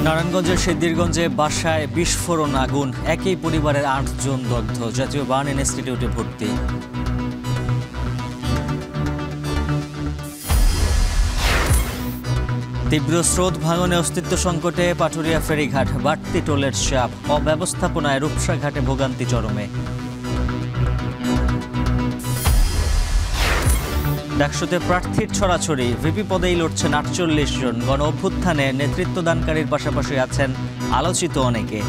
নারায়ণগঞ্জের সিদ্ধিরগঞ্জে বাসায় বিস্ফোরণ আগুন, একই পরিবারের ৮ জন দগ্ধ, জাতীয় বার্ন ইনস্টিটিউটে ভর্তি। তীব্র স্রোত ভাঙনে অস্তিত্ব সংকটে পাটুরিয়া ফেরিঘাট, বাড়তি টোলের চাপ, অব্যবস্থাপনায় রূপসা ঘাটে ভোগান্তি চরমে। ডাকসুতে প্রার্থীর ছড়াছড়ি, ভিপি পদেই লড়ছেন ৪৮ জন। গণ অভ্যুত্থানে নেতৃত্বদানকারীর পাশাপাশি আছেন আলোচিত অনেকে।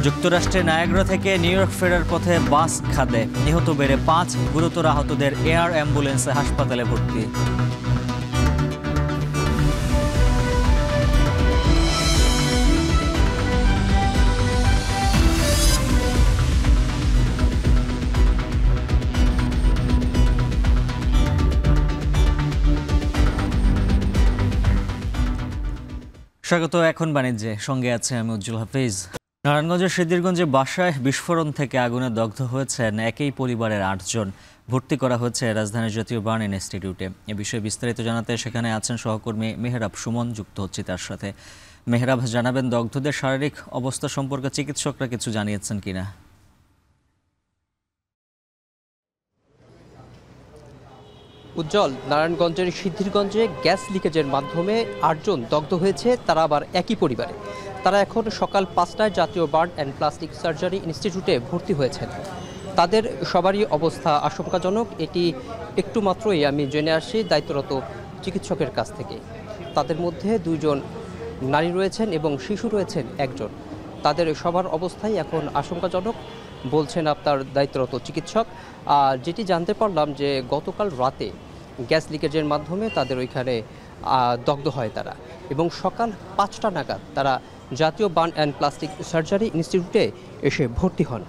যুক্তরাষ্ট্রের নায়াগ্রা থেকে নিউ ইয়র্ক ফেরার পথে বাস খাদে, নিহত বেড়ে ৫, গুরুতর আহতদের এয়ার অ্যাম্বুলেন্সে হাসপাতালে ভর্তি। স্বাগত এখন বাণিজ্যে, সঙ্গে আছে আমি উজ্জ্বল হাফিজ। নারায়ণগঞ্জের সিদ্ধিরগঞ্জে বাসায় বিস্ফোরণ থেকে আগুনে দগ্ধ হয়েছেন একই পরিবারের ৮ জন। ভর্তি করা হয়েছে রাজধানীর জাতীয় বার্ন ইনস্টিটিউটে। এ বিষয়ে বিস্তারিত জানাতে সেখানে আছেন সহকর্মী মেহরাব সুমন, যুক্ত হচ্ছে তার সাথে। মেহরাব, জানাবেন দগ্ধদের শারীরিক অবস্থা সম্পর্কে চিকিৎসকরা কিছু জানিয়েছেন কিনা? উজ্জ্বল, নারায়ণগঞ্জের সিদ্ধিরগঞ্জে গ্যাস লিকেজের মাধ্যমে ৮ জন দগ্ধ হয়েছে, তারা আবার একই পরিবারে। তারা এখন সকাল ৫টায় জাতীয় বার্ন অ্যান্ড প্লাস্টিক সার্জারি ইনস্টিটিউটে ভর্তি হয়েছেন। তাদের সবারই অবস্থা আশঙ্কাজনক, এটি একটু মাত্রই আমি জেনে আসছি দায়িত্বরত চিকিৎসকের কাছ থেকে। তাদের মধ্যে ২ জন নারী রয়েছেন এবং শিশু রয়েছেন ১ জন। তাদের সবার অবস্থাই এখন আশঙ্কাজনক বলছেন আপনার দায়িত্বরত চিকিৎসক। যেটি জানতে পারলাম যে গতকাল রাতে গ্যাস লিকেজের মাধ্যমে তাদের ওইখানে দগ্ধ হয় তারা, এবং সকাল ৫টা নাগাদ তারা জাতীয় বার্ন অ্যান্ড প্লাস্টিক সার্জারি ইনস্টিটিউটে এসে ভর্তি হন।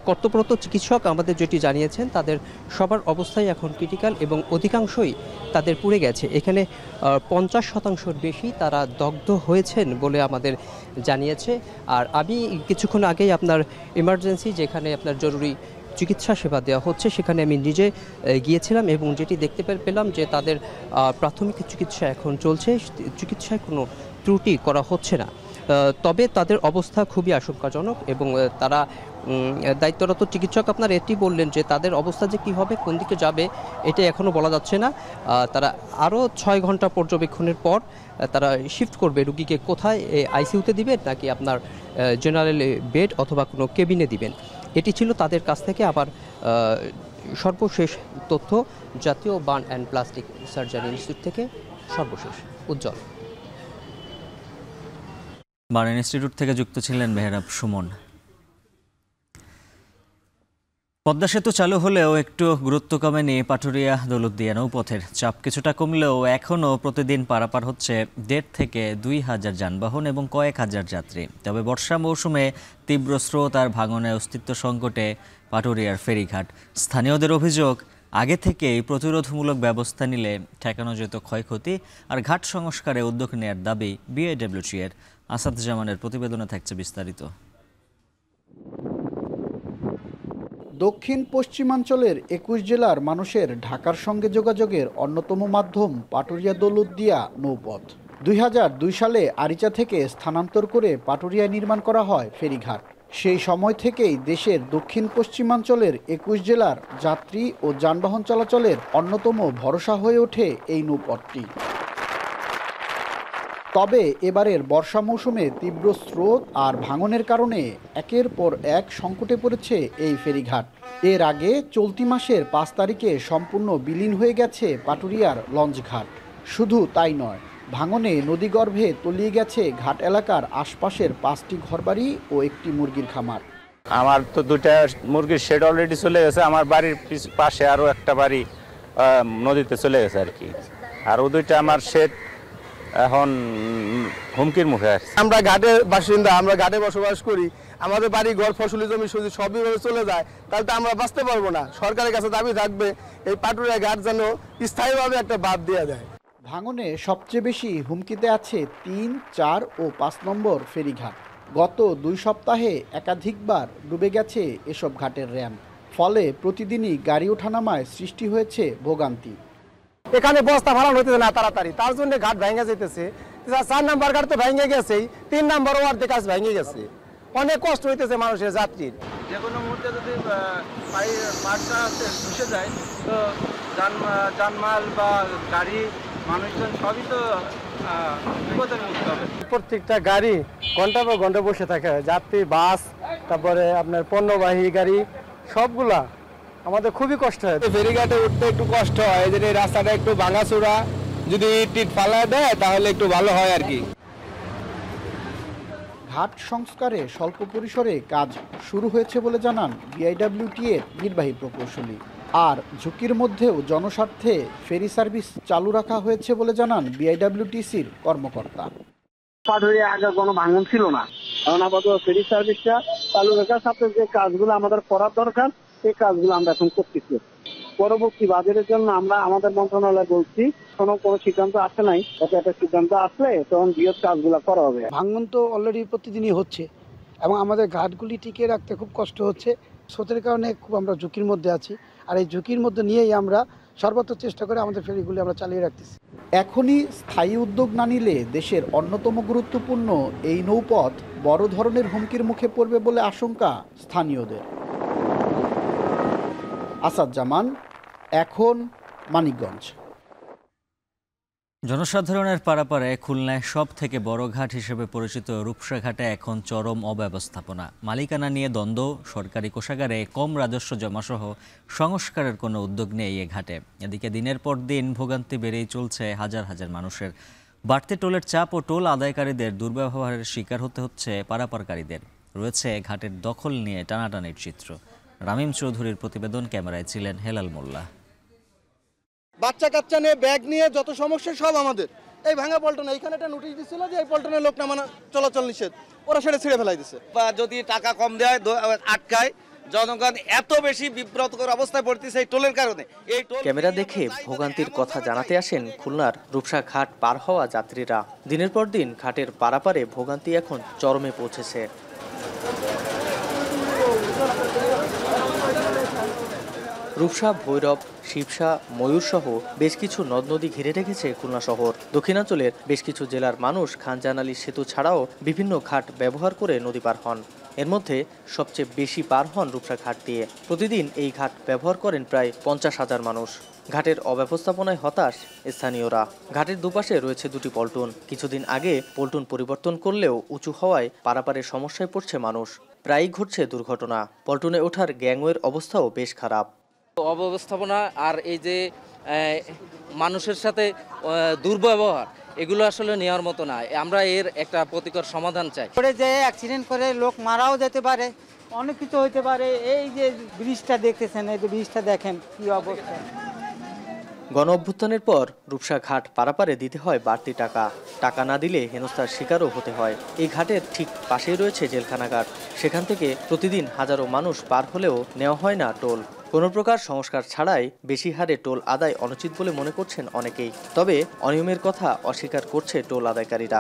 কর্তব্যরত চিকিৎসক আমাদের যেটি জানিয়েছেন, তাদের সবার অবস্থাই এখন ক্রিটিক্যাল এবং অধিকাংশই তাদের পুড়ে গেছে। এখানে ৫০% বেশি তারা দগ্ধ হয়েছেন বলে আমাদের জানিয়েছে। আর আমি কিছুক্ষণ আগেই আপনার ইমার্জেন্সি, যেখানে আপনার জরুরি চিকিৎসা সেবা দেওয়া হচ্ছে, সেখানে আমি নিজে গিয়েছিলাম এবং যেটি দেখতে পেলাম যে তাদের প্রাথমিক চিকিৎসা এখন চলছে, চিকিৎসায় কোনো ত্রুটি করা হচ্ছে না। তবে তাদের অবস্থা খুবই আশঙ্কাজনক এবং তারা দায়িত্বরত চিকিৎসক আপনার এটি বললেন যে তাদের অবস্থা যে কী হবে, কোন দিকে যাবে, এটা এখনও বলা যাচ্ছে না। তারা আরও ৬ ঘন্টা পর্যবেক্ষণের পর তারা শিফট করবে রুগীকে, কোথায় আইসিইউতে দিবেন নাকি আপনার জেনারেল বেড অথবা কোনো কেবিনে দিবেন। এটি ছিল তাদের কাছ থেকে। আবার সর্বশেষ তথ্য জাতীয় burn and plastic surgery institute থেকে সর্বশেষ। উজ্জ্বল, বার্ন ইনস্টিটিউট থেকে যুক্ত ছিলেন মেহরাব সুমন। পদ্মা সেতু চালু হলেও একটু গুরুত্ব কমেনি পাটুরিয়া দৌলতদিয়া নৌপথের। চাপ কিছুটা কমলেও এখনও প্রতিদিন পারাপার হচ্ছে ১.৫ থেকে ২ হাজার যানবাহন এবং কয়েক হাজার যাত্রী। তবে বর্ষা মৌসুমে তীব্র স্রোত আর ভাঙনে অস্তিত্ব সংকটে পাটুরিয়ার ফেরিঘাট। স্থানীয়দের অভিযোগ, আগে থেকেই প্রতিরোধমূলক ব্যবস্থা নিলে ঠেকানো যেত ক্ষয়ক্ষতি, আর ঘাট সংস্কারে উদ্যোগ নেয়ার দাবি বিএডব্লিউজি এর। আসাদ জামানের প্রতিবেদনে থাকছে বিস্তারিত। দক্ষিণ পশ্চিমাঞ্চলের ২১ জেলার মানুষের ঢাকার সঙ্গে যোগাযোগের অন্যতম মাধ্যম পাটুরিয়া দৌলতদিয়া নৌপথ। ২০০২ সালে আরিচা থেকে স্থানান্তর করে পাটুরিয়ায় নির্মাণ করা হয় ফেরিঘাট। সেই সময় থেকেই দেশের দক্ষিণ পশ্চিমাঞ্চলের ২১ জেলার যাত্রী ও যানবাহন চলাচলের অন্যতম ভরসা হয়ে ওঠে এই নৌপথটি। তবে এবারের বর্ষা মৌসুমে তীব্র স্রোত আর ভাঙনের কারণে একের পর এক সংকটে পড়েছে এই ফেরিঘাট। এর আগে চলতি মাসের ৫ তারিখে সম্পূর্ণ বিলীন হয়ে গেছে পাটুরিয়ার লঞ্চঘাট। শুধু তাই নয়, ভাঙনে নদীগর্ভে তলিয়ে গেছে ঘাট এলাকার আশপাশের ৫টি ঘরবাড়ি ও একটি মুরগির খামার। আমার তো 2টা মুরগির শেড অলরেডি চলে গেছে। আমার বাড়ির পাশে আরও একটা বাড়ি নদীতে চলে গেছে আর কি। আর ও 2টা আমার শেড এখন হুমকির মুখে আছে। আমরা ঘাটের বাসিন্দা, আমরা ঘাটে বসবাস করি। আমাদের বাড়ি ঘর, ফসলি জমি সবই চলে যায়, তাহলে তো আমরা বাঁচতে পারবো না। সরকারের কাছে দাবি থাকবে এই পাটুরিয়া ঘাট যেন স্থায়ীভাবে একটা বাদ দেওয়া যায়। ভাঙনে সবচেয়ে বেশি হুমকিতে আছে ৩, ৪ ও ৫ নম্বর ফেরিঘাট। গত ২ সপ্তাহে একাধিকবার ডুবে গেছে এসব ঘাটের র্যাম্প। ফলে প্রতিদিনই গাড়ি ওঠানামায় সৃষ্টি হয়েছে ভোগান্তি। এখানে বস্তা ফালানো হইতেছে না তাড়াতাড়ি, তার জন্য ঘাট ভেঙে যেতেছে। 4 নাম্বার ঘাট তো ভেঙে গেছেই, 3 নাম্বার অর্ধেক কাজ ভেঙে গেছে, অনেক কষ্ট হইতেছে মানুষের যাত্রীর। যে কোনো মুহূর্তে যদি পাড়টা ধসে যায় তো যানমাল বা গাড়ি মানুষজন সবই তো বিপদের মুক্ত হবে। প্রত্যেকটা গাড়ি ঘন্টার পর ঘন্টা বসে থাকে, যাত্রী বাস, তারপরে আপনার পণ্যবাহী গাড়ি সবগুলা আমাদের খুবই কষ্ট হয়। ফেরিঘাটে উঠতে একটু কষ্ট হয়, যে এই রাস্তাটা একটু ভাঙাচোরা, যদি ইট ফালা দেয় তাহলে একটু ভালো হয় আর কি। ঘাট সংস্কারে স্বল্প পরিসরে কাজ শুরু হয়েছে বলে জানান বিআইডব্লিউটি এর নির্বাহী প্রকৌশলী। আর ঝুঁকির মধ্যেও জনস্বার্থে ফেরি সার্ভিস চালু রাখা হয়েছে বলে জানান বিআইডব্লিউটিসির কর্মকর্তা। পাটুরিয়া আগে কোনো ভাঙন ছিল না, কারণ আপাতত ফেরি সার্ভিসটা চালু রাখার সাথে যে কাজগুলো আমাদের করার দরকার সেই কাজগুলো আমরা এখন করতেছি। পরবর্তী বাজারের জন্য আমরা আমাদের মন্ত্রণালয় বলছি, কোনো সিদ্ধান্ত আসে নাই, একটা সিদ্ধান্ত আসলে তখন বৃহৎ কাজগুলো করা হবে। ভাঙন তো অলরেডি প্রতিদিনই হচ্ছে এবং আমাদের ঘাটগুলি টিকিয়ে রাখতে খুব কষ্ট হচ্ছে। স্রোতের কারণে খুব আমরা ঝুঁকির মধ্যে আছি, আর এই ঝুঁকির মধ্যে নিয়েই আমরা সর্বোচ্চ চেষ্টা করে আমাদের ফেরিগুলি আমরা চালিয়ে রাখতেছি। এখনই স্থায়ী উদ্যোগ না নিলে দেশের অন্যতম গুরুত্বপূর্ণ এই নৌপথ বড় ধরনের হুমকির মুখে পড়বে বলে আশঙ্কা স্থানীয়দের। আসাদ জামান, এখন, মানিকগঞ্জ। জনসাধারণের পারাপারে খুলনায় সব থেকে বড় ঘাট হিসেবে পরিচিত রূপসা ঘাটে এখন চরম অব্যবস্থাপনা, মালিকানা নিয়ে দ্বন্দ্ব, সরকারি কোষাগারে কম রাজস্ব জমাসহ সংস্কারের কোনো উদ্যোগ নেই এ ঘাটে। এদিকে দিনের পর দিন ভোগান্তি বেড়েই চলছে হাজার হাজার মানুষের। বাড়তি টোলের চাপ ও টোল আদায়কারীদের দুর্ব্যবহারের শিকার হতে হচ্ছে পারাপারকারীদের। রয়েছে ঘাটের দখল নিয়ে টানাটানির চিত্র। রামিম চৌধুরীর প্রতিবেদন, ক্যামেরায় ছিলেন হেলাল মোল্লা। বাচ্চা কাচ্চা নিয়ে ব্যাগ নিয়ে যত সমস্যা সব আমাদের। এই ভাঙা পল্টনে এইখানে একটা নোটিশ দিছিল যে এই পল্টনের লোক নামানো চলাচল নিষেধ, ওরা সেটা ছিঁড়ে ফেলাই দিছে। বা যদি টাকা কম দেয় আটকায়, জনগণ এত বেশি বিব্রতকর অবস্থায় পড়তেছে এই টোলের কারণে। এই টোল ক্যামেরা দেখে ভোগান্তির কথা জানাতে আসেন খুলনার রূপসা ঘাট পার হওয়া যাত্রীরা। দিনের পর দিন ঘাটের পারাপারে ভোগান্তি এখন চরমে পৌঁছেছে। রূপসা, ভৈরব, শিবসা, ময়ূর সহ বেশ কিছু নদ নদী ঘিরে রেখেছে খুলনা শহর। দক্ষিণাঞ্চলের বেশ কিছু জেলার মানুষ খানজানালী সেতু ছাড়াও বিভিন্ন ঘাট ব্যবহার করে নদী পার হন। এর মধ্যে সবচেয়ে বেশি পার হন রূপসা ঘাট দিয়ে। প্রতিদিন এই ঘাট ব্যবহার করেন প্রায় 50,000 মানুষ। ঘাটের অব্যবস্থাপনায় হতাশ স্থানীয়রা। ঘাটের দুপাশে রয়েছে দুটি পল্টন। কিছুদিন আগে পল্টন পরিবর্তন করলেও উঁচু হওয়ায় পারাপারের সমস্যায় পড়ছে মানুষ। প্রায়ই ঘটছে দুর্ঘটনা। পল্টনে ওঠার গ্যাংওয়ের অবস্থাও বেশ খারাপ। অব্যবস্থাপনা আর এই যে মানুষের সাথে দুর্ব্যবহার, এগুলো আসলে নেওয়ার মতো না। আমরা এর একটা প্রতিকর সমাধান চাই। করে যে অ্যাক্সিডেন্ট করে লোক মারাও যেতে পারে, অনেক কিছু হইতে পারে। এই যে ব্রিজটা দেখতেছেন, এই যে ব্রিজটা দেখেন কি অবস্থা। গণ অভ্যুত্থানের পর রূপসা ঘাট পারাপারে দিতে হয় বাড়তি টাকা। টাকা না দিলে হেনস্থার শিকারও হতে হয়। এই ঘাটের ঠিক পাশেই রয়েছে জেলখানা ঘাট। সেখান থেকে প্রতিদিন হাজারো মানুষ পার হলেও নেওয়া হয় না টোল। কোনো প্রকার সংস্কার ছাড়াই বেশি হারে টোল আদায় অনুচিত বলে মনে করছেন অনেকেই। তবে অনিয়মের কথা অস্বীকার করছে টোল আদায়কারীরা।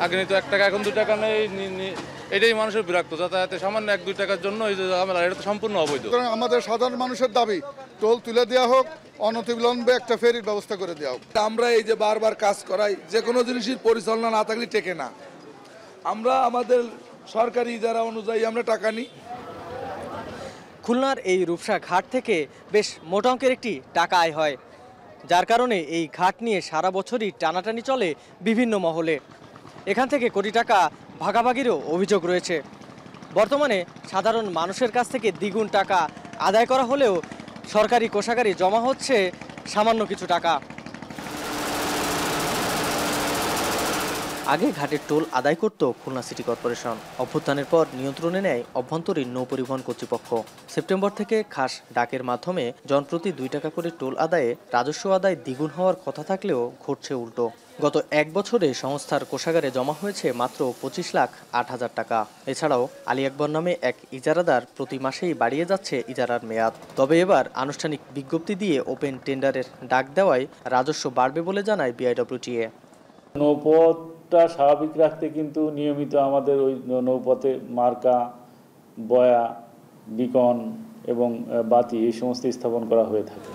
আগে তো 1 টাকা, এখন 2 টাকা নেই, এটাই মানুষের বিরক্ত। যাতায়াতে সামান্য 1-2 টাকার জন্য এটা তো সম্পূর্ণ অবৈধ। আমাদের সাধারণ মানুষের দাবি টোল তুলে দেওয়া হোক, অনতিবিলম্বে একটা ফেরির ব্যবস্থা করে দেওয়া হোক। আমরা এই যে বারবার কাজ করাই, যে কোনো জিনিসের পরিচালনা না থাকলে টেকে না। আমরা আমাদের সরকারি ইজারা অনুযায়ী আমরা টাকা নিই। খুলনার এই রূপসা ঘাট থেকে বেশ মোটা অঙ্কের একটি টাকা আয় হয়, যার কারণে এই ঘাট নিয়ে সারা বছরই টানাটানি চলে বিভিন্ন মহলে। এখান থেকে কোটি টাকা ভাগাভাগিরও অভিযোগ রয়েছে। বর্তমানে সাধারণ মানুষের কাছ থেকে দ্বিগুণ টাকা আদায় করা হলেও সরকারি কোষাগারে জমা হচ্ছে সামান্য কিছু টাকা। আগে ঘাটের টোল আদায় করত খুলনা সিটি কর্পোরেশন। অভ্যুত্থানের পর নিয়ন্ত্রণে নেয় অভ্যন্তরীণ নৌ পরিবহন কর্তৃপক্ষ। সেপ্টেম্বর থেকে খাস ডাকের মাধ্যমে জনপ্রতি 2 টাকা করে টোল আদায়ে রাজস্ব আদায় দ্বিগুণ হওয়ার কথা থাকলেও ঘটছে উল্টো। গত 1 বছরে সংস্থার কোষাগারে জমা হয়েছে মাত্র 25,08,000 টাকা। এছাড়াও আলী আকবর নামে এক ইজারাদার প্রতি মাসেই বাড়িয়ে যাচ্ছে ইজারার মেয়াদ। তবে এবার আনুষ্ঠানিক বিজ্ঞপ্তি দিয়ে ওপেন টেন্ডারের ডাক দেওয়ায় রাজস্ব বাড়বে বলে জানায় বিআইডব্লিউটিএ। নৌপথটা স্বাভাবিক রাখতে কিন্তু নিয়মিত আমাদের ওই নৌপথে মার্কা, বয়া, বিকন এবং বাতি এই সমস্ত স্থাপন করা হয়ে থাকে।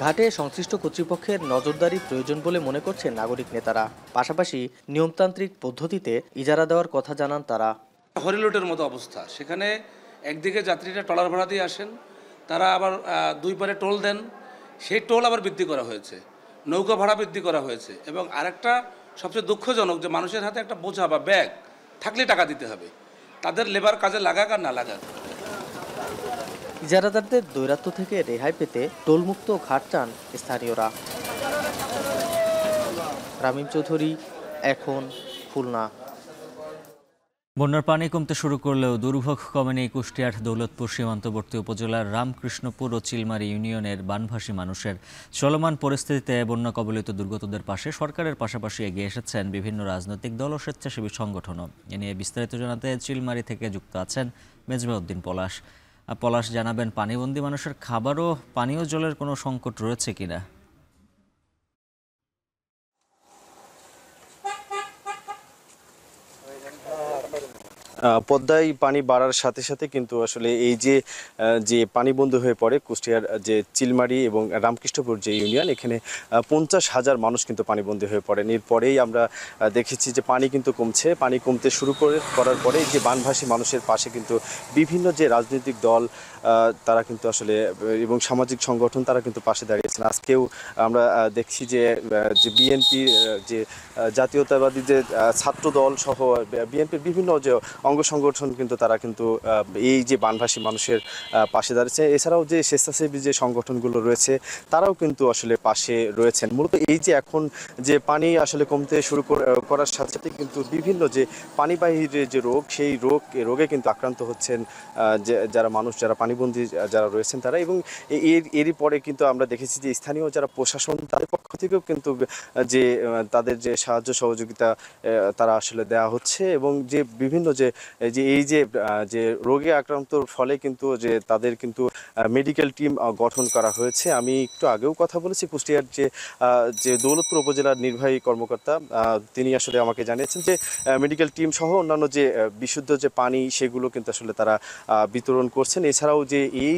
ঘাটে সংশ্লিষ্ট কর্তৃপক্ষের নজরদারি প্রয়োজন বলে মনে করছেন নাগরিক নেতারা। পাশাপাশি নিয়মতান্ত্রিক পদ্ধতিতে ইজারা দেওয়ার কথা জানান তারা। হরিলুটের মতো অবস্থা, সেখানে একদিকে যাত্রীরা ট্রলার ভাড়া দিয়ে আসেন, তারা আবার দুই পারে টোল দেন, সেই টোল আবার বৃদ্ধি করা হয়েছে, নৌকা ভাড়া বৃদ্ধি করা হয়েছে, এবং আরেকটা সবচেয়ে দুঃখজনক যে মানুষের হাতে একটা বোঝা বা ব্যাগ থাকলে টাকা দিতে হবে, তাদের লেবার কাজে লাগাক আর না লাগাক। ইজারাদারদের দৈরাত্য থেকে রেহাই পেতে টোলমুক্ত ঘাট চান স্থানীয়রা। রামিম চৌধুরী, এখন, খুলনা। বন্যার পানি কমতে শুরু করলেও দুর্ভোগ কমেনি কুষ্টিয়ার দৌলতপুর সীমান্তবর্তী উপজেলার রামকৃষ্ণপুর ও চিলমারি ইউনিয়নের বানভাসী মানুষের চলমান পরিস্থিতিতে বন্যা কবলিত দুর্গতদের পাশে সরকারের পাশাপাশি এগিয়ে এসেছেন বিভিন্ন রাজনৈতিক দল ও স্বেচ্ছাসেবী সংগঠনও। এ নিয়ে বিস্তারিত জানাতে চিলমারি থেকে যুক্ত আছেন মেজবাউদ্দিন পলাশ। পলাশ, জানাবেন পানিবন্দী মানুষের খাবার ও পানীয় জলের কোনো সংকট রয়েছে কিনা? পদ্মায় পানি বাড়ার সাথে সাথে কিন্তু আসলে এই যে পানি বন্ধ হয়ে পড়ে কুষ্টিয়ার যে চিলমারি এবং রামকৃষ্ণপুর যে ইউনিয়ন, এখানে 50,000 মানুষ কিন্তু পানিবন্দী হয়ে পড়েন। এরপরেই আমরা দেখেছি যে পানি কিন্তু কমছে। পানি কমতে শুরু করার পরে যে বানভাসী মানুষের পাশে কিন্তু বিভিন্ন যে রাজনৈতিক দল তারা কিন্তু আসলে এবং সামাজিক সংগঠন তারা কিন্তু পাশে দাঁড়িয়েছেন। আজকেও আমরা দেখছি যে বিএনপি যে জাতীয়তাবাদী যে ছাত্র দল সহ বিএনপির বিভিন্ন যে অঙ্গ সংগঠন কিন্তু তারা কিন্তু এই যে বানভাসী মানুষের পাশে দাঁড়িয়েছে। এছাড়াও যে স্বেচ্ছাসেবী যে সংগঠনগুলো রয়েছে তারাও কিন্তু আসলে পাশে রয়েছেন। মূলত এই যে এখন যে পানি আসলে কমতে শুরু করার সাথে সাথে কিন্তু বিভিন্ন যে পানিবাহী যে রোগ, সেই রোগে কিন্তু আক্রান্ত হচ্ছেন যে যারা মানুষ, যারা পানিবন্দী যারা রয়েছেন তারা। এবং এরই পরে কিন্তু আমরা দেখেছি যে স্থানীয় যারা প্রশাসন তাদের পক্ষ থেকেও কিন্তু যে তাদের যে সাহায্য সহযোগিতা তারা আসলে দেওয়া হচ্ছে, এবং যে বিভিন্ন যে এই যে রোগে আক্রান্তর ফলে কিন্তু যে তাদের কিন্তু মেডিকেল টিম গঠন করা হয়েছে। আমি একটু আগেও কথা বলেছি কুষ্টিয়ার যে দৌলতপুর উপজেলার নির্বাহী কর্মকর্তা, তিনি আসলে আমাকে জানিয়েছেন যে মেডিকেল টিম সহ অন্যান্য যে বিশুদ্ধ যে পানি সেগুলো কিন্তু আসলে তারা বিতরণ করছেন। এছাড়াও যে এই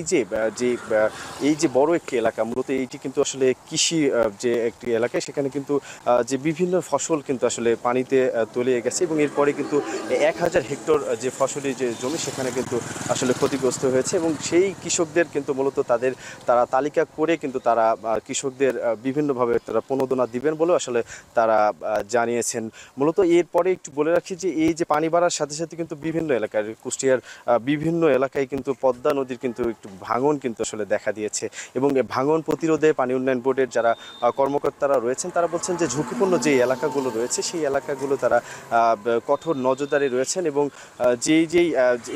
যে বড় একটি এলাকা, মূলত এইটি কিন্তু আসলে কৃষি যে একটি এলাকায়, সেখানে কিন্তু যে বিভিন্ন ফসল কিন্তু আসলে পানিতে তলিয়ে গেছে, এবং এরপরে কিন্তু 1000 হেক্টর যে ফসলি যে জমি সেখানে কিন্তু আসলে ক্ষতিগ্রস্ত হয়েছে। এবং সেই কৃষকদের কিন্তু মূলত তারা তালিকা করে কিন্তু তারা কৃষকদের বিভিন্নভাবে তারা প্রণোদনা দিবেন বলেও আসলে তারা জানিয়েছেন। মূলত এরপরে একটু বলে রাখি যে এই যে পানি বাড়ার সাথে সাথে কিন্তু বিভিন্ন এলাকায় কুষ্টিয়ার বিভিন্ন এলাকায় কিন্তু পদ্মা নদীর কিন্তু একটু ভাঙন কিন্তু আসলে দেখা দিয়েছে, এবং ভাঙন প্রতিরোধে পানি উন্নয়ন বোর্ডের যারা কর্মকর্তারা রয়েছেন তারা বলছেন যে ঝুঁকিপূর্ণ যে এলাকাগুলো রয়েছে সেই এলাকাগুলো তারা কঠোর নজরদারি রয়েছেন, এবং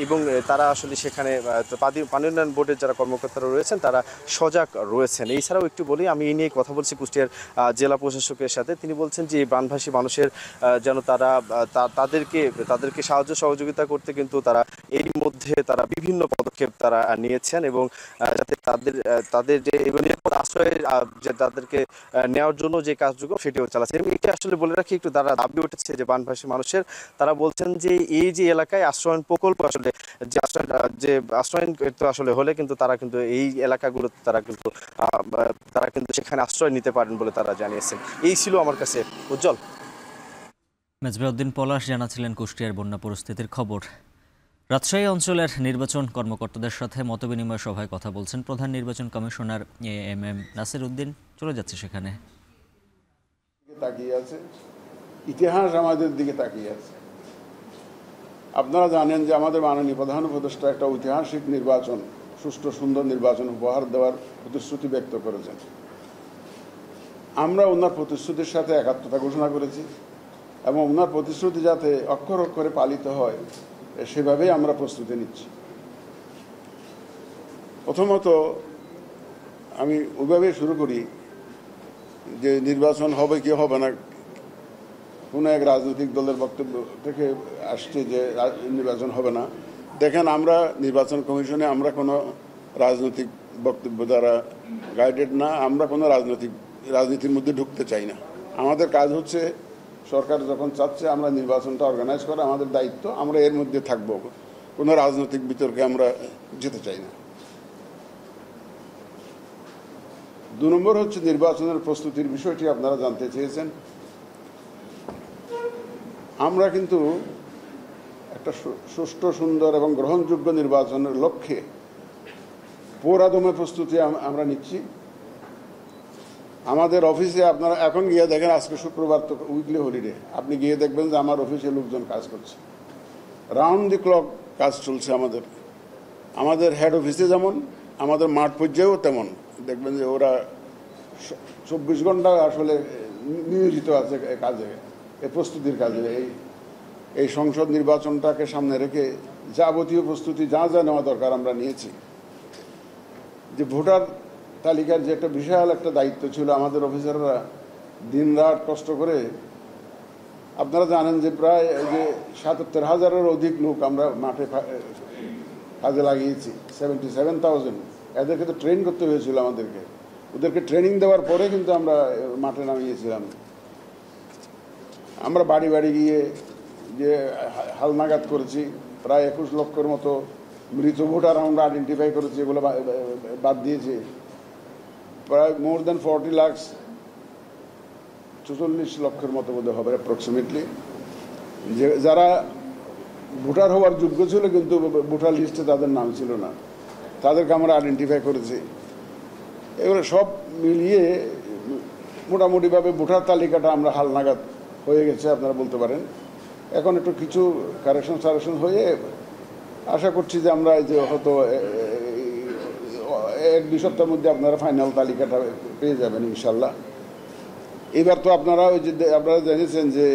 এবং তারা আসলে সেখানে পানি উন্নয়ন বোর্ডের যারা কর্মকর্তারা রয়েছেন তারা সজাগ রয়েছেন। এছাড়াও একটু বলি, আমি এই নিয়ে কথা বলছি কুষ্টিয়ার জেলা প্রশাসকের সাথে। তিনি বলছেন যে বানভাসী মানুষের যেন তাদেরকে সাহায্য সহযোগিতা করতে কিন্তু তারা এরই মধ্যে তারা বিভিন্ন পদক্ষেপ তারা নিয়েছেন, এবং যাতে তাদের যে নিরাপদ আশ্রয়ের যে তাদেরকে নেওয়ার জন্য যে কাজগুলো সেটিও চালাচ্ছে। এবং এটি আসলে বলে রাখি একটু, তারা দাবি উঠেছে যে বানভাসী মানুষের, তারা বলছেন যে এই যে এলাকায় আশ্রয়ন প্রকল্প আসলে যে আশ্রয়ন আসলে হলে কিন্তু তারা কিন্তু এই এলাকাগুলো তারা কিন্তু সেখানে আশ্রয় নিতে পারেন বলে তারা জানিয়েছেন। এই ছিল আমার কাছে উজ্জ্বল। মেজবাউদ্দিন পলাশ জানাচ্ছিলেন কুষ্টিয়ার বন্যা পরিস্থিতির খবর। রাজশাহী অঞ্চলের নির্বাচন কর্মকর্তাদের সাথে মতবিনিময় সভায় কথা বলছেন প্রধান নির্বাচন কমিশনার এম নাসির উদ্দিন। চলে যাচ্ছে সেখানে। তাকিয়ে আছে, ইতিহাস আমাদের দিকে তাকিয়ে আছে। আপনারা জানেন যে আমাদের মাননীয় প্রধান উপদেষ্টা একটা ঐতিহাসিক নির্বাচন, সুষ্ঠু সুন্দর নির্বাচন উপহার দেওয়ার প্রতিশ্রুতি ব্যক্ত করেছেন। আমরা ওনার প্রতিশ্রুতির সাথে একাত্মতা ঘোষণা করেছি, এবং ওনার প্রতিশ্রুতি যাতে অক্ষর অক্ষরে পালিত হয় সেভাবেই আমরা প্রস্তুতি নিচ্ছি। প্রথমত আমি ওইভাবে শুরু করি যে নির্বাচন হবে কি হবে না, কোনো এক রাজনৈতিক দলের বক্তব্য থেকে আসছে যে নির্বাচন হবে না। দেখেন, আমরা নির্বাচন কমিশনে আমরা কোনো রাজনৈতিক বক্তব্য দ্বারা গাইডেড না, আমরা কোনো রাজনীতির মধ্যে ঢুকতে চাই না। আমাদের কাজ হচ্ছে সরকার যখন চাচ্ছে আমরা নির্বাচনটা অর্গানাইজ করা আমাদের দায়িত্ব, আমরা এর মধ্যে থাকবো, কোনো রাজনৈতিক বিতর্কে আমরা যেতে চাই না। 2 নম্বর হচ্ছে নির্বাচনের প্রস্তুতির বিষয়টি আপনারা জানতে চেয়েছেন। আমরা কিন্তু একটা সুষ্ঠু, সুন্দর এবং গ্রহণযোগ্য নির্বাচনের লক্ষ্যে পুরাদমে প্রস্তুতি আমরা নিচ্ছি। আমাদের অফিসে আপনারা এখন গিয়ে দেখেন, আজকে শুক্রবার তো উইকলি হলিডে, আপনি গিয়ে দেখবেন যে আমার অফিসে লোকজন কাজ করছে, রাউন্ড দি ক্লক কাজ চলছে। আমাদের হেড অফিসে যেমন, আমাদের মাঠ পর্যায়েও তেমন। দেখবেন যে ওরা 24 ঘন্টা আসলে নিয়োজিত আছে কাজে, এই প্রস্তুতির কাজে। এই সংসদ নির্বাচনটাকে সামনে রেখে যাবতীয় প্রস্তুতি যা যা নেওয়া দরকার আমরা নিয়েছি। যে ভোটার তালিকার যে একটা বিশাল একটা দায়িত্ব ছিল, আমাদের অফিসাররা দিন রাত কষ্ট করে, আপনারা জানেন যে প্রায় যে 77,000-এর অধিক লোক আমরা মাঠে কাজে লাগিয়েছি, 77,000। এদেরকে তো ট্রেন করতে হয়েছিল আমাদেরকে, ওদেরকে ট্রেনিং দেওয়ার পরে কিন্তু আমরা মাঠে নামিয়েছিলাম। আমরা বাড়ি বাড়ি গিয়ে যে হালনাগাদ করেছি, প্রায় 21 লক্ষের মতো মৃত ভোটার আমরা আইডেন্টিফাই করেছি, এগুলো বাদ দিয়েছি। প্রায় মোর দেন 40 লাখ, 44 লক্ষের মতো বোধ হবে অ্যাপ্রক্সিমেটলি, যে যারা ভোটার হওয়ার যোগ্য ছিল কিন্তু ভোটার লিস্টে তাদের নাম ছিল না, তাদেরকে আমরা আইডেন্টিফাই করেছি। এগুলো সব মিলিয়ে মোটামুটিভাবে ভোটার তালিকাটা আমরা হালনাগাদ হয়ে গেছে আপনারা বলতে পারেন। এখন একটু কিছু কারেকশন হয়ে আশা করছি যে আমরা যে হয়তো 1-2 সপ্তাহের মধ্যে আপনারা ফাইনাল তালিকাটা পেয়ে যাবেন ইনশাল্লাহ। এবার তো আপনারা আপনারা জেনেছেন যে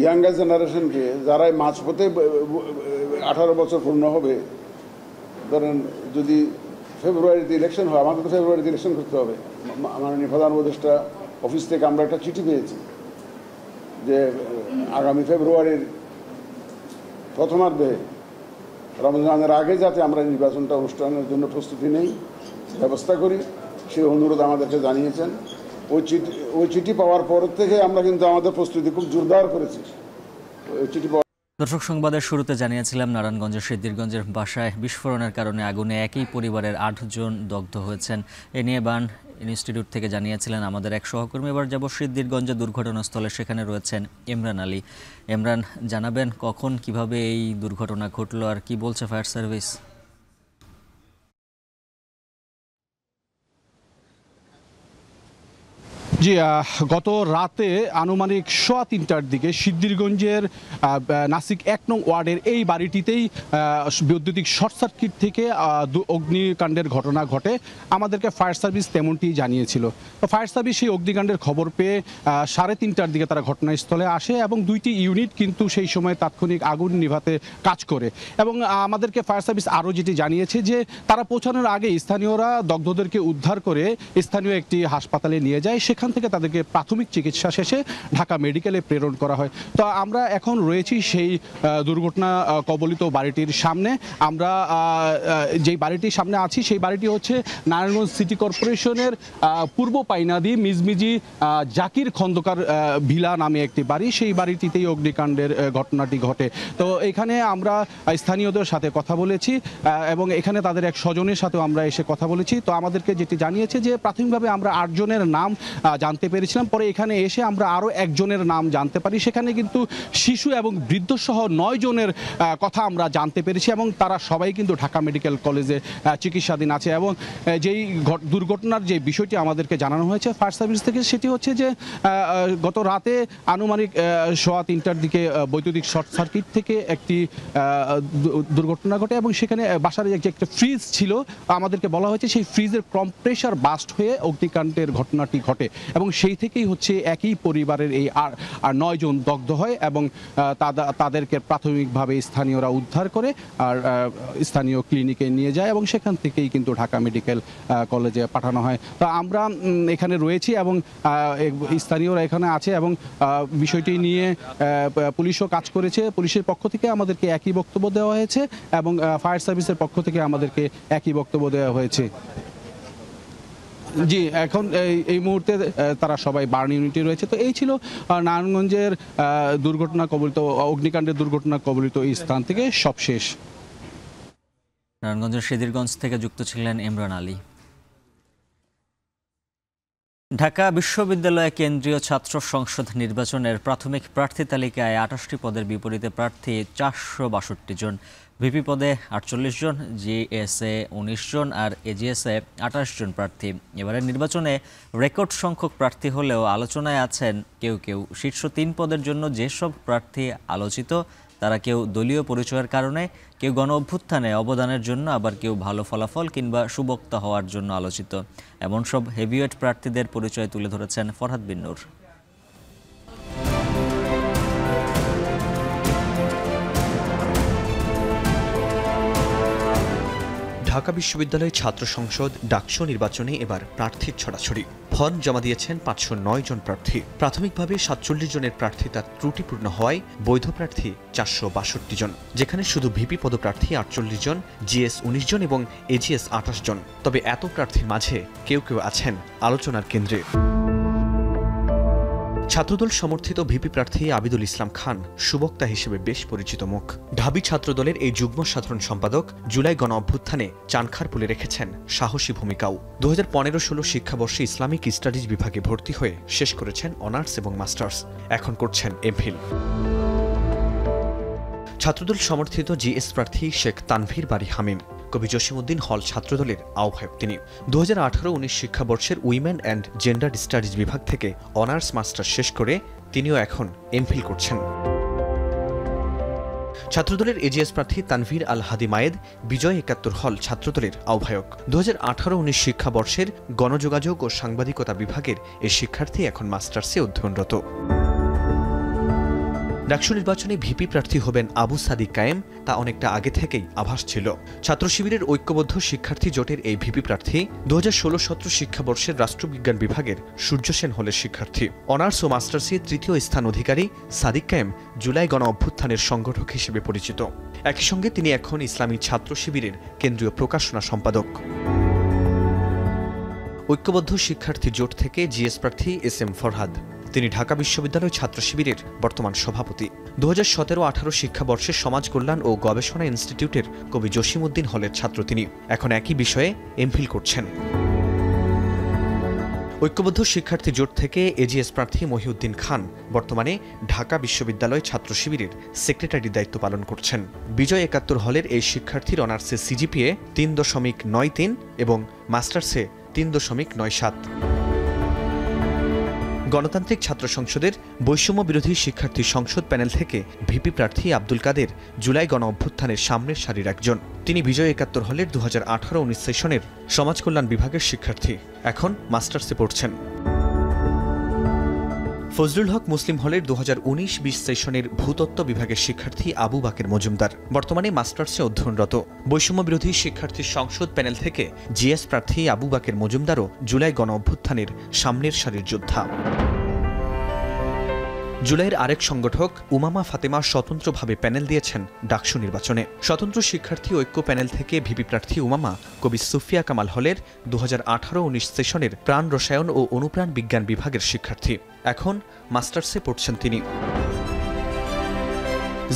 ইয়াঙ্গার জেনারেশনকে, যারা মাঝপথে 18 বছর পূর্ণ হবে, ধরেন যদি ফেব্রুয়ারিতে ইলেকশন হয়, আমাদের তো ফেব্রুয়ারিতে ইলেকশন করতে হবে। মাননীয় প্রধান উপদেষ্টা অফিস থেকে আমরা একটা চিঠি পেয়েছি যে আগামী ফেব্রুয়ারির প্রথমার্ধে, রমজানের আগে যাতে আমরা নির্বাচনটা অনুষ্ঠানের জন্য প্রস্তুতি নেই, ব্যবস্থা করি, সেই অনুরোধ আমাদেরকে জানিয়েছেন। ওই চিঠি পাওয়ার পর থেকে আমরা কিন্তু আমাদের প্রস্তুতি খুব জোরদার করেছি। ওই চিঠি দর্শক, সংবাদের শুরুতে জানিয়েছিলাম নারায়ণগঞ্জের সিদ্ধিরগঞ্জের বাসায় বিস্ফোরণের কারণে আগুনে একই পরিবারের 8 জন দগ্ধ হয়েছেন। এ নিয়ে বার্ন ইনস্টিটিউট থেকে জানিয়েছিলেন আমাদের এক সহকর্মী। এবার যাব সিদ্ধিরগঞ্জে দুর্ঘটনাস্থলে, সেখানে রয়েছেন ইমরান আলী। ইমরান, জানাবেন কখন কিভাবে এই দুর্ঘটনা ঘটলো আর কি বলছে ফায়ার সার্ভিস? জি, গত রাতে আনুমানিক 3:15টার দিকে সিদ্ধিরগঞ্জের নাসিক 1 নং ওয়ার্ডের এই বাড়িটিতেই বৈদ্যুতিক শর্ট সার্কিট থেকে অগ্নিকাণ্ডের ঘটনা ঘটে। আমাদেরকে ফায়ার সার্ভিস তেমনটি জানিয়েছিল। তো ফায়ার সার্ভিস সেই অগ্নিকাণ্ডের খবর পেয়ে 3:30টার দিকে তারা ঘটনাস্থলে আসে এবং 2টি ইউনিট কিন্তু সেই সময় তাৎক্ষণিক আগুন নিভাতে কাজ করে। এবং আমাদেরকে ফায়ার সার্ভিস আরও যেটি জানিয়েছে যে তারা পৌঁছানোর আগে স্থানীয়রা দগ্ধদেরকে উদ্ধার করে স্থানীয় একটি হাসপাতালে নিয়ে যায়। সেখান থেকে তাদেরকে প্রাথমিক চিকিৎসা শেষে ঢাকা মেডিকেলে প্রেরণ করা হয়। তো আমরা এখন রয়েছি সেই দুর্ঘটনা কবলিত বাড়িটির সামনে। আমরা যেই বাড়িটির সামনে আছি সেই বাড়িটি হচ্ছে নারায়ণগঞ্জ সিটি কর্পোরেশনের পূর্ব পাইনাদি মিজমিজি জাকির খন্দকার ভিলা নামে একটি বাড়ি। সেই বাড়িটিতেই অগ্নিকাণ্ডের ঘটনাটি ঘটে। তো এখানে আমরা স্থানীয়দের সাথে কথা বলেছি এবং এখানে তাদের এক স্বজনের সাথেও আমরা এসে কথা বলেছি। তো আমাদেরকে যেটি জানিয়েছে যে প্রাথমিকভাবে আমরা 8 জনের নাম জানতে পেরেছিলাম, পরে এখানে এসে আমরা আরও একজনের নাম জানতে পারি। সেখানে কিন্তু শিশু এবং বৃদ্ধ সহ 9 জনের কথা আমরা জানতে পেরেছি এবং তারা সবাই কিন্তু ঢাকা মেডিকেল কলেজে চিকিৎসাধীন আছে। এবং যেই দুর্ঘটনার যে বিষয়টি আমাদেরকে জানানো হয়েছে ফায়ার সার্ভিস থেকে, সেটি হচ্ছে যে গত রাতে আনুমানিক 3:15টার দিকে বৈদ্যুতিক শর্ট সার্কিট থেকে একটি দুর্ঘটনা ঘটে এবং সেখানে বাসার যে একটা ফ্রিজ ছিল, আমাদেরকে বলা হয়েছে সেই ফ্রিজের কম্প্রেসার বাস্ট হয়ে অগ্নিকাণ্ডের ঘটনাটি ঘটে এবং সেই থেকেই হচ্ছে একই পরিবারের এই 9 জন দগ্ধ হয় এবং তাদেরকে প্রাথমিকভাবে স্থানীয়রা উদ্ধার করে আর স্থানীয় ক্লিনিকে নিয়ে যায় এবং সেখান থেকেই কিন্তু ঢাকা মেডিকেল কলেজে পাঠানো হয়। তো আমরা এখানে রয়েছি এবং স্থানীয়রা এখানে আছে এবং বিষয়টি নিয়ে পুলিশও কাজ করেছে। পুলিশের পক্ষ থেকে আমাদেরকে একই বক্তব্য দেওয়া হয়েছে এবং ফায়ার সার্ভিসের পক্ষ থেকে আমাদেরকে একই বক্তব্য দেওয়া হয়েছে। জি, এখন এই মুহূর্তে তারা সবাই বার্ন ইউনিটে রয়েছে। তো এই ছিল নারায়ণগঞ্জের দুর্ঘটনা কবলিত অগ্নিকাণ্ডের দুর্ঘটনা কবলিত এই স্থান থেকে সবশেষ। নারায়ণগঞ্জের সিদ্ধিরগঞ্জ থেকে যুক্ত ছিলেন ইমরান আলী। ঢাকা বিশ্ববিদ্যালয়ে কেন্দ্রীয় ছাত্র সংসদ নির্বাচনের প্রাথমিক প্রার্থী তালিকায় ২৮টি পদের বিপরীতে প্রার্থী ৪৬২ জন, ভিপি পদে ৪৮ জন, জিএসএ ১৯ জন আর এজিএসএ ২৮ জন প্রার্থী। এবারের নির্বাচনে রেকর্ড সংখ্যক প্রার্থী হলেও আলোচনায় আছেন কেউ কেউ। শীর্ষ ৩ পদের জন্য যেসব প্রার্থী আলোচিত তারা কেউ দলীয় পরিচয়ের কারণে, কেউ গণ অভ্যুত্থানে অবদানের জন্য, আবার কেউ ভালো ফলাফল কিংবা সুবক্তা হওয়ার জন্য আলোচিত। এমন সব হেভিওয়েট প্রার্থীদের পরিচয় তুলে ধরেছেন ফরহাদ বিন নূর। ঢাকা বিশ্ববিদ্যালয় ছাত্র সংসদ ডাকসু নির্বাচনে এবার প্রার্থীর ছড়াছড়ি। ফর্ম জমা দিয়েছেন ৫০৯ জন প্রার্থী। প্রাথমিকভাবে ৪৭ জনের প্রার্থিতা ত্রুটিপূর্ণ হওয়ায় বৈধ প্রার্থী ৪৬২ জন, যেখানে শুধু ভিপি পদপ্রার্থী ৪৮ জন, জিএস ১৯ জন এবং এজিএস ২৮ জন। তবে এত প্রার্থীর মাঝে কেউ কেউ আছেন আলোচনার কেন্দ্রে। ছাত্রদল সমর্থিত ভিপি প্রার্থী আবিদুল ইসলাম খান সুবক্তা হিসেবে বেশ পরিচিত মুখ। ঢাবি ছাত্রদলের এই যুগ্ম সাধারণ সম্পাদক জুলাই গণ অভ্যুত্থানে চানখারপুলে রেখেছেন সাহসী ভূমিকাও। ২০১৫-১৬ শিক্ষাবর্ষে ইসলামিক স্টাডিজ বিভাগে ভর্তি হয়ে শেষ করেছেন অনার্স এবং মাস্টার্স, এখন করছেন এমফিল। ছাত্রদল সমর্থিত জিএস প্রার্থী শেখ তানভীর বাড়ি হামিম কবি জসিমউদ্দিন হল ছাত্রদলের আহ্বায়ক। তিনি ২০১৮-১৯ শিক্ষাবর্ষের উইমেন অ্যান্ড জেন্ডার স্টাডিজ বিভাগ থেকে অনার্স মাস্টার শেষ করে তিনিও এখন এমফিল করছেন। ছাত্রদলের এজিএস প্রার্থী তানভীর আল হাদি মায়েদ বিজয় ৭১ হল ছাত্রদলের আহ্বায়ক। ২০১৮-১৯ শিক্ষাবর্ষের গণযোগাযোগ ও সাংবাদিকতা বিভাগের এই শিক্ষার্থী এখন মাস্টার্সে অধ্যয়নরত। ডাকসু নির্বাচনে ভিপি প্রার্থী হবেন আবু সাদিক কায়েম, তা অনেকটা আগে থেকেই আভাস ছিল। ছাত্র শিবিরের ঐক্যবদ্ধ শিক্ষার্থী জোটের এই ভিপি প্রার্থী ২০১৬-১৭ শিক্ষাবর্ষের রাষ্ট্রবিজ্ঞান বিভাগের সূর্য সেন হলের শিক্ষার্থী। অনার্স ও মাস্টার্সে তৃতীয় স্থান অধিকারী সাদিক কায়েম জুলাই গণ অভ্যুত্থানের সংগঠক হিসেবে পরিচিত। একই সঙ্গে তিনি এখন ইসলামী ছাত্র শিবিরের কেন্দ্রীয় প্রকাশনা সম্পাদক। ঐক্যবদ্ধ শিক্ষার্থী জোট থেকে জিএস প্রার্থী এস এম ফরহাদ, তিনি ঢাকা বিশ্ববিদ্যালয় ছাত্র শিবিরের বর্তমান সভাপতি। ২০১৭-১৮ শিক্ষাবর্ষে সমাজ কল্যাণ ও গবেষণা ইনস্টিটিউটের কবি জসিমউদ্দিন হলের ছাত্র তিনি, এখন একই বিষয়ে এমফিল করছেন। ঐক্যবদ্ধ শিক্ষার্থী জোট থেকে এজিএস প্রার্থী মহিউদ্দিন খান বর্তমানে ঢাকা বিশ্ববিদ্যালয় ছাত্র শিবিরের সেক্রেটারির দায়িত্ব পালন করছেন। বিজয় ৭১ হলের এই শিক্ষার্থীর অনার্সে সিজিপিএ ৩.৯৩ এবং মাস্টার্সে ৩.৯৭। গণতান্ত্রিক ছাত্র সংসদের বৈষম্য বিরোধী শিক্ষার্থী সংসদ প্যানেল থেকে ভিপি প্রার্থী আব্দুল কাদের জুলাই গণ অভ্যুত্থানের সামনের সারির একজন। তিনি বিজয় ৭১ হলের ২০১৮-১৯ সেশনের সমাজ কল্যাণ বিভাগের শিক্ষার্থী, এখন মাস্টার্সে পড়ছেন। ফজলুল হক মুসলিম হলের ২০১৯-২০ সেশনের ভূতত্ত্ব বিভাগের শিক্ষার্থী আবু বাকের মজুমদার বর্তমানে মাস্টার্সে অধ্যয়নরত। বৈষম্য বিরোধী শিক্ষার্থী সংসদ প্যানেল থেকে জিএস প্রার্থী আবু বাকের মজুমদারও জুলাই গণ অভ্যুত্থানের সামনের সারির যোদ্ধা। জুলাইয়ের আরেক সংগঠক উমামা ফাতেমা স্বতন্ত্রভাবে প্যানেল দিয়েছেন ডাকসু নির্বাচনে। স্বতন্ত্র শিক্ষার্থী ঐক্য প্যানেল থেকে ভিপি প্রার্থী উমামা কবি সুফিয়া কামাল হলের ২০১৮-১৯ সেশনের প্রাণ রসায়ন ও অনুপ্রাণ বিজ্ঞান বিভাগের শিক্ষার্থী, এখন মাস্টার্সে পড়ছেন তিনি।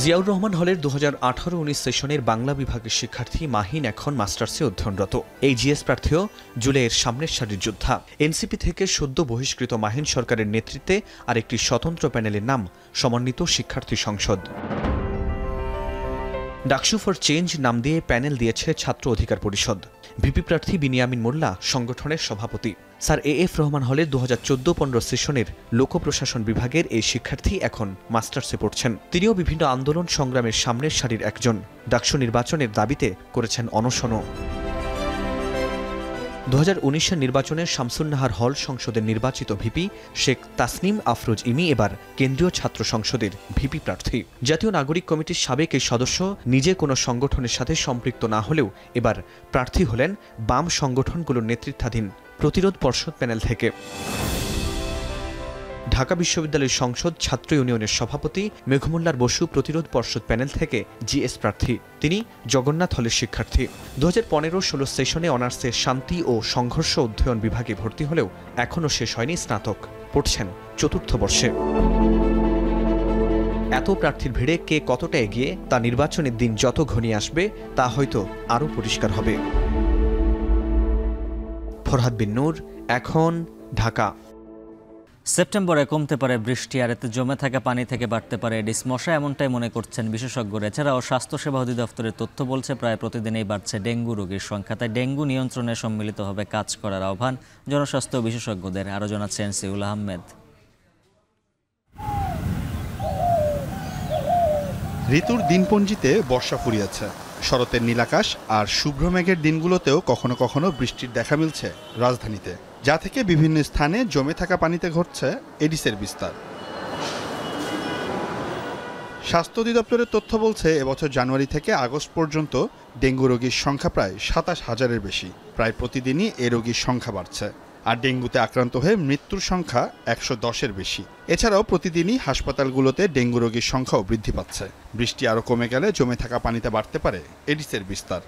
জিয়াউর রহমান হলের ২০১৮-১৯ সেশনের বাংলা বিভাগের শিক্ষার্থী মাহিন এখন মাস্টার্সে অধ্যয়নরত। এই জিএস প্রার্থীও জুলাইয়ের সামনের সারির যোদ্ধা। এনসিপি থেকে সদ্য বহিষ্কৃত মাহিন সরকারের নেতৃত্বে আরেকটি স্বতন্ত্র প্যানেলের নাম সমন্বিত শিক্ষার্থী সংসদ। ডাকসু ফর চেঞ্জ নাম দিয়ে প্যানেল দিয়েছে ছাত্র অধিকার পরিষদ। ভিপি প্রার্থী বিনিয়ামিন মোল্লা সংগঠনের সভাপতি। স্যার এএফ রহমান হলের ২০১৪-১৫ সেশনের লোক প্রশাসন বিভাগের এই শিক্ষার্থী এখন মাস্টার্সে পড়ছেন। তিনিও বিভিন্ন আন্দোলন সংগ্রামের সামনের সারির একজন। ডাকসু নির্বাচনের দাবিতে করেছেন অনশনও। ২০১৯ নির্বাচনে শামসুন্নাহার হল সংসদের নির্বাচিত ভিপি শেখ তাসনিম আফরোজ ইমি এবার কেন্দ্রীয় ছাত্র সংসদের ভিপি প্রার্থী। জাতীয় নাগরিক কমিটির সাবেক এই সদস্য নিজে কোনো সংগঠনের সাথে সম্পৃক্ত না হলেও এবার প্রার্থী হলেন বাম সংগঠনগুলোর নেতৃত্বাধীন প্রতিরোধ পর্ষদ প্যানেল থেকে। ঢাকা বিশ্ববিদ্যালয় সংসদ ছাত্র ইউনিয়নের সভাপতি মেঘমুল্লার বসু প্রতিরোধ পর্ষদ প্যানেল থেকে জিএস প্রার্থী, তিনি জগন্নাথ হলের শিক্ষার্থী। ২০১৫-১৬ সেশনে অনার্সে শান্তি ও সংঘর্ষ অধ্যয়ন বিভাগে ভর্তি হলেও এখনও শেষ হয়নি স্নাতক, পড়ছেন চতুর্থ বর্ষে। এত প্রার্থীর ভিড়ে কে কতটা এগিয়ে তা নির্বাচনের দিন যত ঘনিয়ে আসবে তা হয়তো আরও পরিষ্কার হবে। ফরহাদ বিন নূর, এখন, ঢাকা। সেপ্টেম্বরে কমতে পারে বৃষ্টি, আর এতে জমে থাকা পানি থেকে বাড়তে পারে এডিস মশা, এমনটাই মনে করছেন বিশেষজ্ঞরা। এছাড়াও স্বাস্থ্যসেবা অধিদপ্তরের তথ্য বলছে প্রায় প্রতিদিনই বাড়ছে ডেঙ্গু রোগীর সংখ্যা। তাই ডেঙ্গু নিয়ন্ত্রণে সম্মিলিতভাবে কাজ করার আহ্বান জনস্বাস্থ্য বিশেষজ্ঞদের। আরও জানাচ্ছেন সিউল আহমেদ। ঋতুর দিনপঞ্জিতে বর্ষা ফুরিয়েছে। শরতের নীলাকাশ আর শুভ্র মেঘের দিনগুলোতেও কখনো কখনো বৃষ্টির দেখা মিলছে রাজধানীতে, যা থেকে বিভিন্ন স্থানে জমে থাকা পানিতে ঘটছে এডিসের বিস্তার। স্বাস্থ্য অধিদপ্তরের তথ্য বলছে এবছর জানুয়ারি থেকে আগস্ট পর্যন্ত ডেঙ্গু রোগীর সংখ্যা প্রায় ২৭,০০০-এর বেশি। প্রায় প্রতিদিনই এ রোগীর সংখ্যা বাড়ছে, আর ডেঙ্গুতে আক্রান্ত হয়ে মৃত্যুর সংখ্যা ১১০-এর বেশি। এছাড়াও প্রতিদিনই হাসপাতালগুলোতে ডেঙ্গু রোগীর সংখ্যাও বৃদ্ধি পাচ্ছে। বৃষ্টি আরও কমে গেলে জমে থাকা পানিতে বাড়তে পারে এডিসের বিস্তার।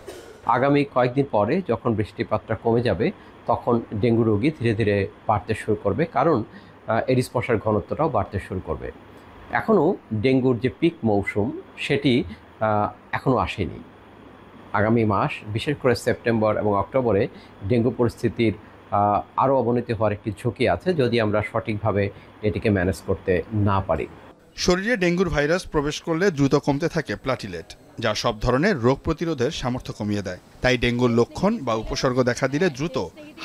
আগামী কয়েকদিন পরে যখন বৃষ্টিপাতটা কমে যাবে তখন ডেঙ্গু রোগী ধীরে ধীরে বাড়তে শুরু করবে, কারণ এডিস মশার ঘনত্বটাও বাড়তে শুরু করবে। এখনও ডেঙ্গুর যে পিক মৌসুম সেটি এখনও আসেনি। আগামী মাস, বিশেষ করে সেপ্টেম্বর এবং অক্টোবরে ডেঙ্গু পরিস্থিতির আরও অবনতি হওয়ার একটি ঝুঁকি আছে যদি আমরা সঠিকভাবে এটিকে ম্যানেজ করতে না পারি। শরীরে ডেঙ্গুর ভাইরাস প্রবেশ করলে দ্রুত কমতে থাকে প্লাটিলেট, যা সব ধরনের রোগ প্রতিরোধের সামর্থ্য কমিয়ে দেয়। তাই ডেঙ্গুর লক্ষণ বা উপসর্গ দেখা দিলে দ্রুত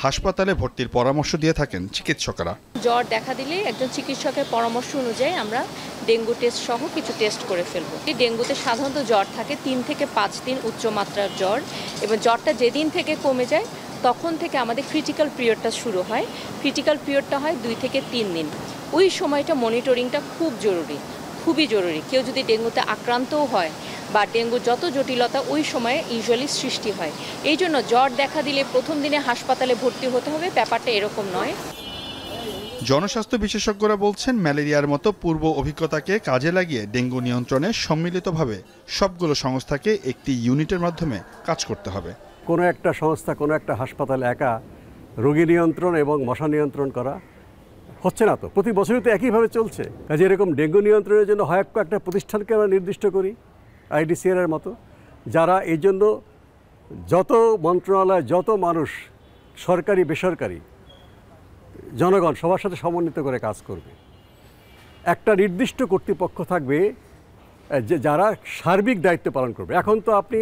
হাসপাতালে ভর্তির পরামর্শ দিয়ে থাকেন চিকিৎসকরা। জ্বর দেখা দিলে একজন চিকিৎসকের পরামর্শ অনুযায়ী আমরা ডেঙ্গু টেস্ট সহ কিছু টেস্ট করে ফেলবো। ডেঙ্গুতে সাধারণত জ্বর থাকে 3 থেকে 5 দিন উচ্চমাত্রার জ্বর, এবং জ্বরটা যেদিন থেকে কমে যায় তখন থেকে আমাদের ক্রিটিক্যাল পিরিয়ডটা শুরু হয়। ক্রিটিক্যাল পিরিয়ডটা হয় 2 থেকে 3 দিন। ওই সময়টা মনিটরিংটা খুব জরুরি, খুবই জরুরি। কেউ যদি ডেঙ্গুতে আক্রান্তও হয় বা ডেঙ্গু যত জটিলতা ওই সময়ে ইউজুয়ালি সৃষ্টি হয়। এই জন্য জ্বর দেখা দিলে প্রথম দিনে হাসপাতালে ভর্তি হতে হবে, ব্যাপারটা এরকম নয়। জনস্বাস্থ্য বিশেষজ্ঞরা বলছেন, ম্যালেরিয়ার মতো পূর্ব অভিজ্ঞতাকে কাজে লাগিয়ে ডেঙ্গু নিয়ন্ত্রণে সম্মিলিতভাবে সবগুলো সংস্থাকে একটি ইউনিটের মাধ্যমে কাজ করতে হবে। কোনো একটা সংস্থা, কোনো একটা হাসপাতাল একা রোগী নিয়ন্ত্রণ এবং মশা নিয়ন্ত্রণ করা হচ্ছে না। তো প্রতি বছরই তো একইভাবে চলছে। কাজে এরকম ডেঙ্গু নিয়ন্ত্রণের জন্য হয় একটা প্রতিষ্ঠানকে আমরা নির্দিষ্ট করি, আইডিসিআর মতো, যারা এই জন্য যত মন্ত্রণালয়, যত মানুষ, সরকারি বেসরকারি, জনগণ সবার সাথে সমন্বিত করে কাজ করবে। একটা নির্দিষ্ট কর্তৃপক্ষ থাকবে যে যারা সার্বিক দায়িত্ব পালন করবে। এখন তো আপনি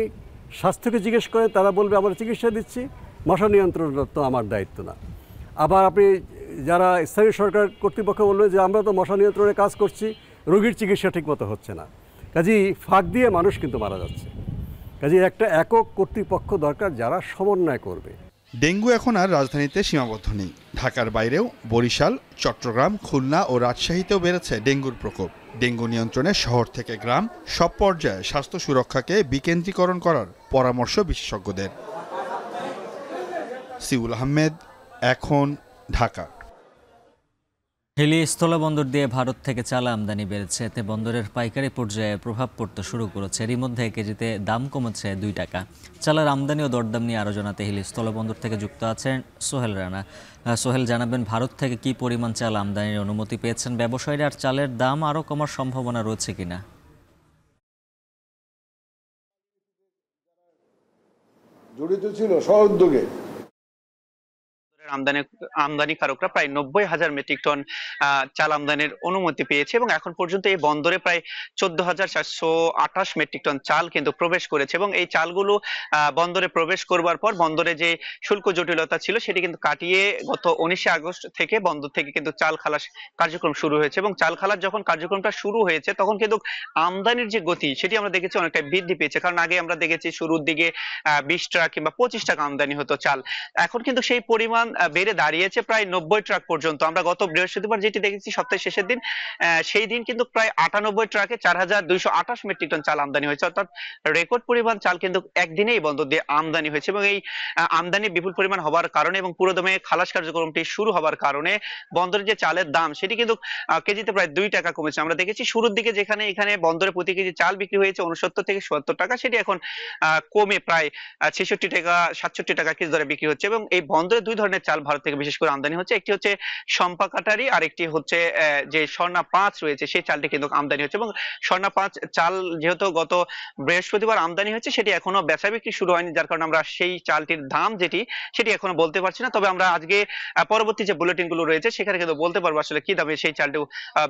স্বাস্থ্যকে জিজ্ঞেস করেন, তারা বলবে আমরা চিকিৎসা দিচ্ছি, মশা নিয়ন্ত্রণ তো আমার দায়িত্ব না। আবার আপনি যারা স্থানীয় সরকার কর্তৃপক্ষ বলবে যে আমরা তো মশা নিয়ন্ত্রণে কাজ করছি, রোগীর চিকিৎসা ঠিকমতো হচ্ছে না। কাজেই ফাঁক দিয়ে মানুষ কিন্তু মারা যাচ্ছে। কাজেই একটা একক কর্তৃপক্ষ দরকার যারা সমন্বয় করবে। ডেঙ্গু এখন আর রাজধানীতে সীমাবদ্ধ নেই। ঢাকার বাইরেও বরিশাল, চট্টগ্রাম, খুলনা ও রাজশাহীতেও বেড়েছে ডেঙ্গুর প্রকোপ। ডেঙ্গু নিয়ন্ত্রণে শহর থেকে গ্রাম সব পর্যায়ে স্বাস্থ্য সুরক্ষাকে বিকেন্দ্রীকরণ করার পরামর্শ বিশেষজ্ঞদের। সিউল আহমেদ, এখন, ঢাকা। হিলি স্থলবন্দর দিয়ে ভারত থেকে চাল আমদানি বেড়েছে, এতে বন্দরের পাইকারি পর্যায়ে প্রভাব পড়তে শুরু করেছে। এরই মধ্যে কেজিতে দাম কমেছে 2 টাকা। চালের আমদানি ও দরদাম নিয়ে আরও জানাতে হিলি স্থলবন্দর থেকে যুক্ত আছেন সোহেল রানা। সোহেল, জানাবেন ভারত থেকে কি পরিমাণ চাল আমদানির অনুমতি পেয়েছেন ব্যবসায়ীরা, আর চালের দাম আরও কমার সম্ভাবনা রয়েছে কিনা? জড়িত ছিল সহোদ্যোগে আমদানিকারকরা প্রায় 90,000 মেট্রিক টন চাল আমদানির অনুমতি পেয়েছে এবং এখন পর্যন্ত এই বন্দরে প্রায় 14,428 মেট্রিক টন চাল কিন্তু প্রবেশ করেছে। এবং এই চালগুলো বন্দরে প্রবেশ করবার পর বন্দরে যে শুল্ক জটিলতা ছিল সেটি কিন্তু কাটিয়ে গত 19 আগস্ট থেকে বন্দর থেকে কিন্তু চাল খালাস কার্যক্রম শুরু হয়েছে। এবং চাল খালাস যখন কার্যক্রমটা শুরু হয়েছে তখন কিন্তু আমদানির যে গতি সেটি আমরা দেখেছি অনেকটা বৃদ্ধি পেয়েছে। কারণ আগে আমরা দেখেছি শুরুর দিকে 20 ট্রাক কিংবা 25 টাকা আমদানি হতো চাল, এখন কিন্তু সেই পরিমাণ বেড়ে দাঁড়িয়েছে প্রায় 90 ট্রাক পর্যন্ত। আমরা গত বৃহস্পতিবার যেটি দেখেছি সপ্তাহের শেষের দিন, সেই দিন কিন্তু প্রায় 98 ট্রাকে 4,228 মেট্রিক টন চাল আমদানি হয়েছে। অর্থাৎ রেকর্ড পরিমাণ চাল কিন্তু একদিনেই বন্দর দিয়ে আমদানি হয়েছে। এবং এই আমদানি বিপুল পরিমাণ হওয়ার কারণে এবং পুরোদমে খালাস কার্যক্রমটি শুরু হওয়ার কারণে বন্দরের যে চালের দাম সেটি কিন্তু কেজিতে প্রায় 2 টাকা কমেছে। আমরা দেখেছি শুরুর দিকে যেখানে এখানে বন্দরে প্রতি কেজি চাল বিক্রি হয়েছে 69 থেকে 77 টাকা, সেটি এখন কমে প্রায় 66 টাকা 67 টাকা কেজি দরে বিক্রি হচ্ছে। এবং এই বন্দরে দুই ধরনের চাল চাল ভারত থেকে বিশেষ করে আমদানি হচ্ছে। একটি হচ্ছে সম্পা কাটারি, আর একটি হচ্ছে যে স্বর্ণা 5 রয়েছে সেই চালটি কিন্তু আমদানি হচ্ছে। এবং স্বর্ণা 5 চাল যেহেতু গত বৃহস্পতিবার আমদানি হচ্ছে, সেটি এখনো বেচা বিক্রি শুরু হয়নি, যার কারণে আমরা সেই চালটির দাম সেটি এখনো বলতে পারছি না। তবে আমরা আজকে পরবর্তী যে বুলেটিন গুলো রয়েছে সেখানে কিন্তু বলতে পারবো আসলে কি দামে সেই চালটি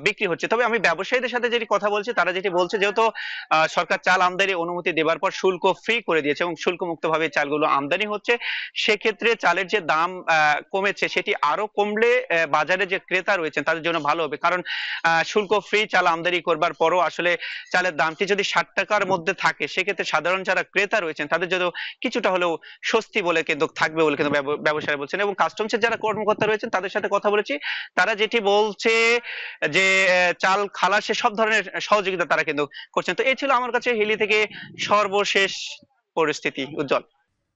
বিক্রি হচ্ছে। তবে আমি ব্যবসায়ীদের সাথে যেটি কথা বলছি, তারা যেটি বলছে, যেহেতু সরকার চাল আমদানি অনুমতি দেবার পর শুল্ক ফ্রি করে দিয়েছে এবং শুল্ক মুক্ত ভাবে চালগুলো আমদানি হচ্ছে, সেক্ষেত্রে চালের যে দাম কমেছে সেটি আরো কমলে বাজারে যে ক্রেতা রয়েছেন তাদের জন্য ভালো হবে। কারণ শুল্ক ফ্রি চাল আমদানি করবার পরও আসলে চালের দামটি যদি 60 টাকার মধ্যে থাকে, সেক্ষেত্রে সাধারণ যারা ক্রেতা রয়েছেন তাদের জন্য কিছুটা হলেও স্বস্তি বলে কিন্তু থাকবে বলে কিন্তু ব্যবসায়ী বলছেন। এবং কাস্টমসের যারা কর্মকর্তা রয়েছেন তাদের সাথে কথা বলেছি, তারা যেটি বলছে যে চাল খালাসে সব ধরনের সহযোগিতা তারা কিন্তু করছেন। তো এই ছিল আমার কাছে হিলি থেকে সর্বশেষ পরিস্থিতি। উজ্জ্বল।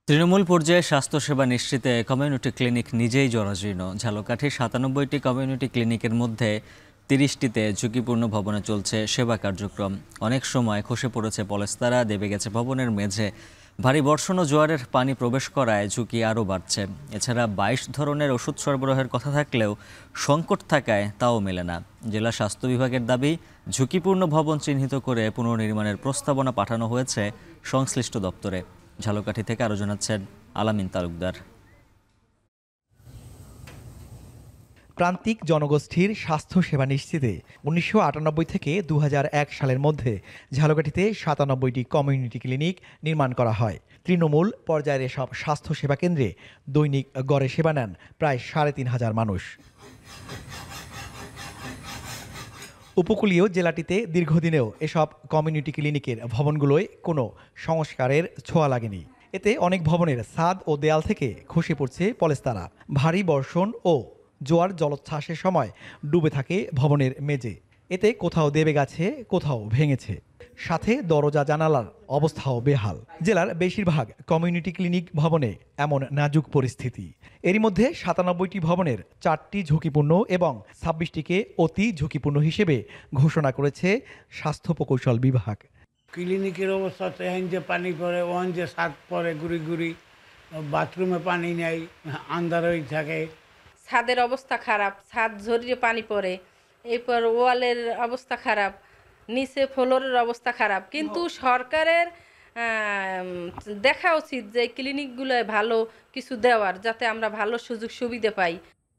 তৃণমূল পর্যায়ে স্বাস্থ্যসেবা নিশ্চিতে কমিউনিটি ক্লিনিক নিজেই জরাজীর্ণ। ঝালকাঠির 97টি কমিউনিটি ক্লিনিকের মধ্যে 30টিতে ঝুঁকিপূর্ণ ভবনে চলছে সেবা কার্যক্রম। অনেক সময় খসে পড়েছে পলেস্তারা, দেবে গেছে ভবনের মেঝে। ভারী বর্ষণ ও জোয়ারের পানি প্রবেশ করায় ঝুঁকি আরও বাড়ছে। এছাড়া 22 ধরনের ওষুধ সরবরাহের কথা থাকলেও সংকট থাকায় তাও মেলে না। জেলা স্বাস্থ্য বিভাগের দাবি, ঝুঁকিপূর্ণ ভবন চিহ্নিত করে পুনর্নির্মাণের প্রস্তাবনা পাঠানো হয়েছে সংশ্লিষ্ট দপ্তরে। ঝালকাঠি থেকে আরও জানাচ্ছেন আলামিন তালুকদার। প্রান্তিক জনগোষ্ঠীর স্বাস্থ্য সেবা নিশ্চিতে 1998 থেকে 2001 সালের মধ্যে ঝালকাঠিতে 97টি কমিউনিটি ক্লিনিক নির্মাণ করা হয়। তৃণমূল পর্যায়ের এসব স্বাস্থ্য সেবা কেন্দ্রে দৈনিক গড়ে সেবা নেন প্রায় 3500 মানুষ। উপকূলীয় জেলাটিতে দীর্ঘদিনেও এসব কমিউনিটি ক্লিনিকের ভবনগুলোয় কোনো সংস্কারের ছোঁয়া লাগেনি। এতে অনেক ভবনের ছাদ ও দেয়াল থেকে খসে পড়ছে পলেস্তারা। ভারী বর্ষণ ও জোয়ার জলোচ্ছ্বাসের সময় ডুবে থাকে ভবনের মেঝে। এতে কোথাও দেবে গেছে, কোথাও ভেঙেছে, সাথে দরজা জানালার অবস্থাও বেহাল। জেলার বেশিরভাগ কমিউনিটি ক্লিনিক ভবনে এমন নাজুক পরিস্থিতি। এরই মধ্যে 97টি ভবনের 4টি ঝুঁকিপূর্ণ এবং 26টিকে অতি ঝুঁকিপূর্ণ হিসেবে ঘোষণা করেছে স্বাস্থ্য প্রকৌশল বিভাগ। ক্লিনিকের অবস্থা তো এখন যে পানি পড়ে, ওখান যে ছাদ পড়ে গুড়ি গুড়ি, বাথরুমে পানি নেই, আন্ধার হয়ে থাকে। ছাদের অবস্থা খারাপ, ছাদ ঝরিয়ে পানি পড়ে, এরপর ওয়ালের অবস্থা খারাপ, নিচে ফ্লোরের অবস্থা খারাপ। কিন্তু সরকারের দেখা উচিত যে ক্লিনিকগুলোয় ভালো কিছু দেওয়ার, যাতে আমরা ভালো সুযোগ সুবিধা পাই।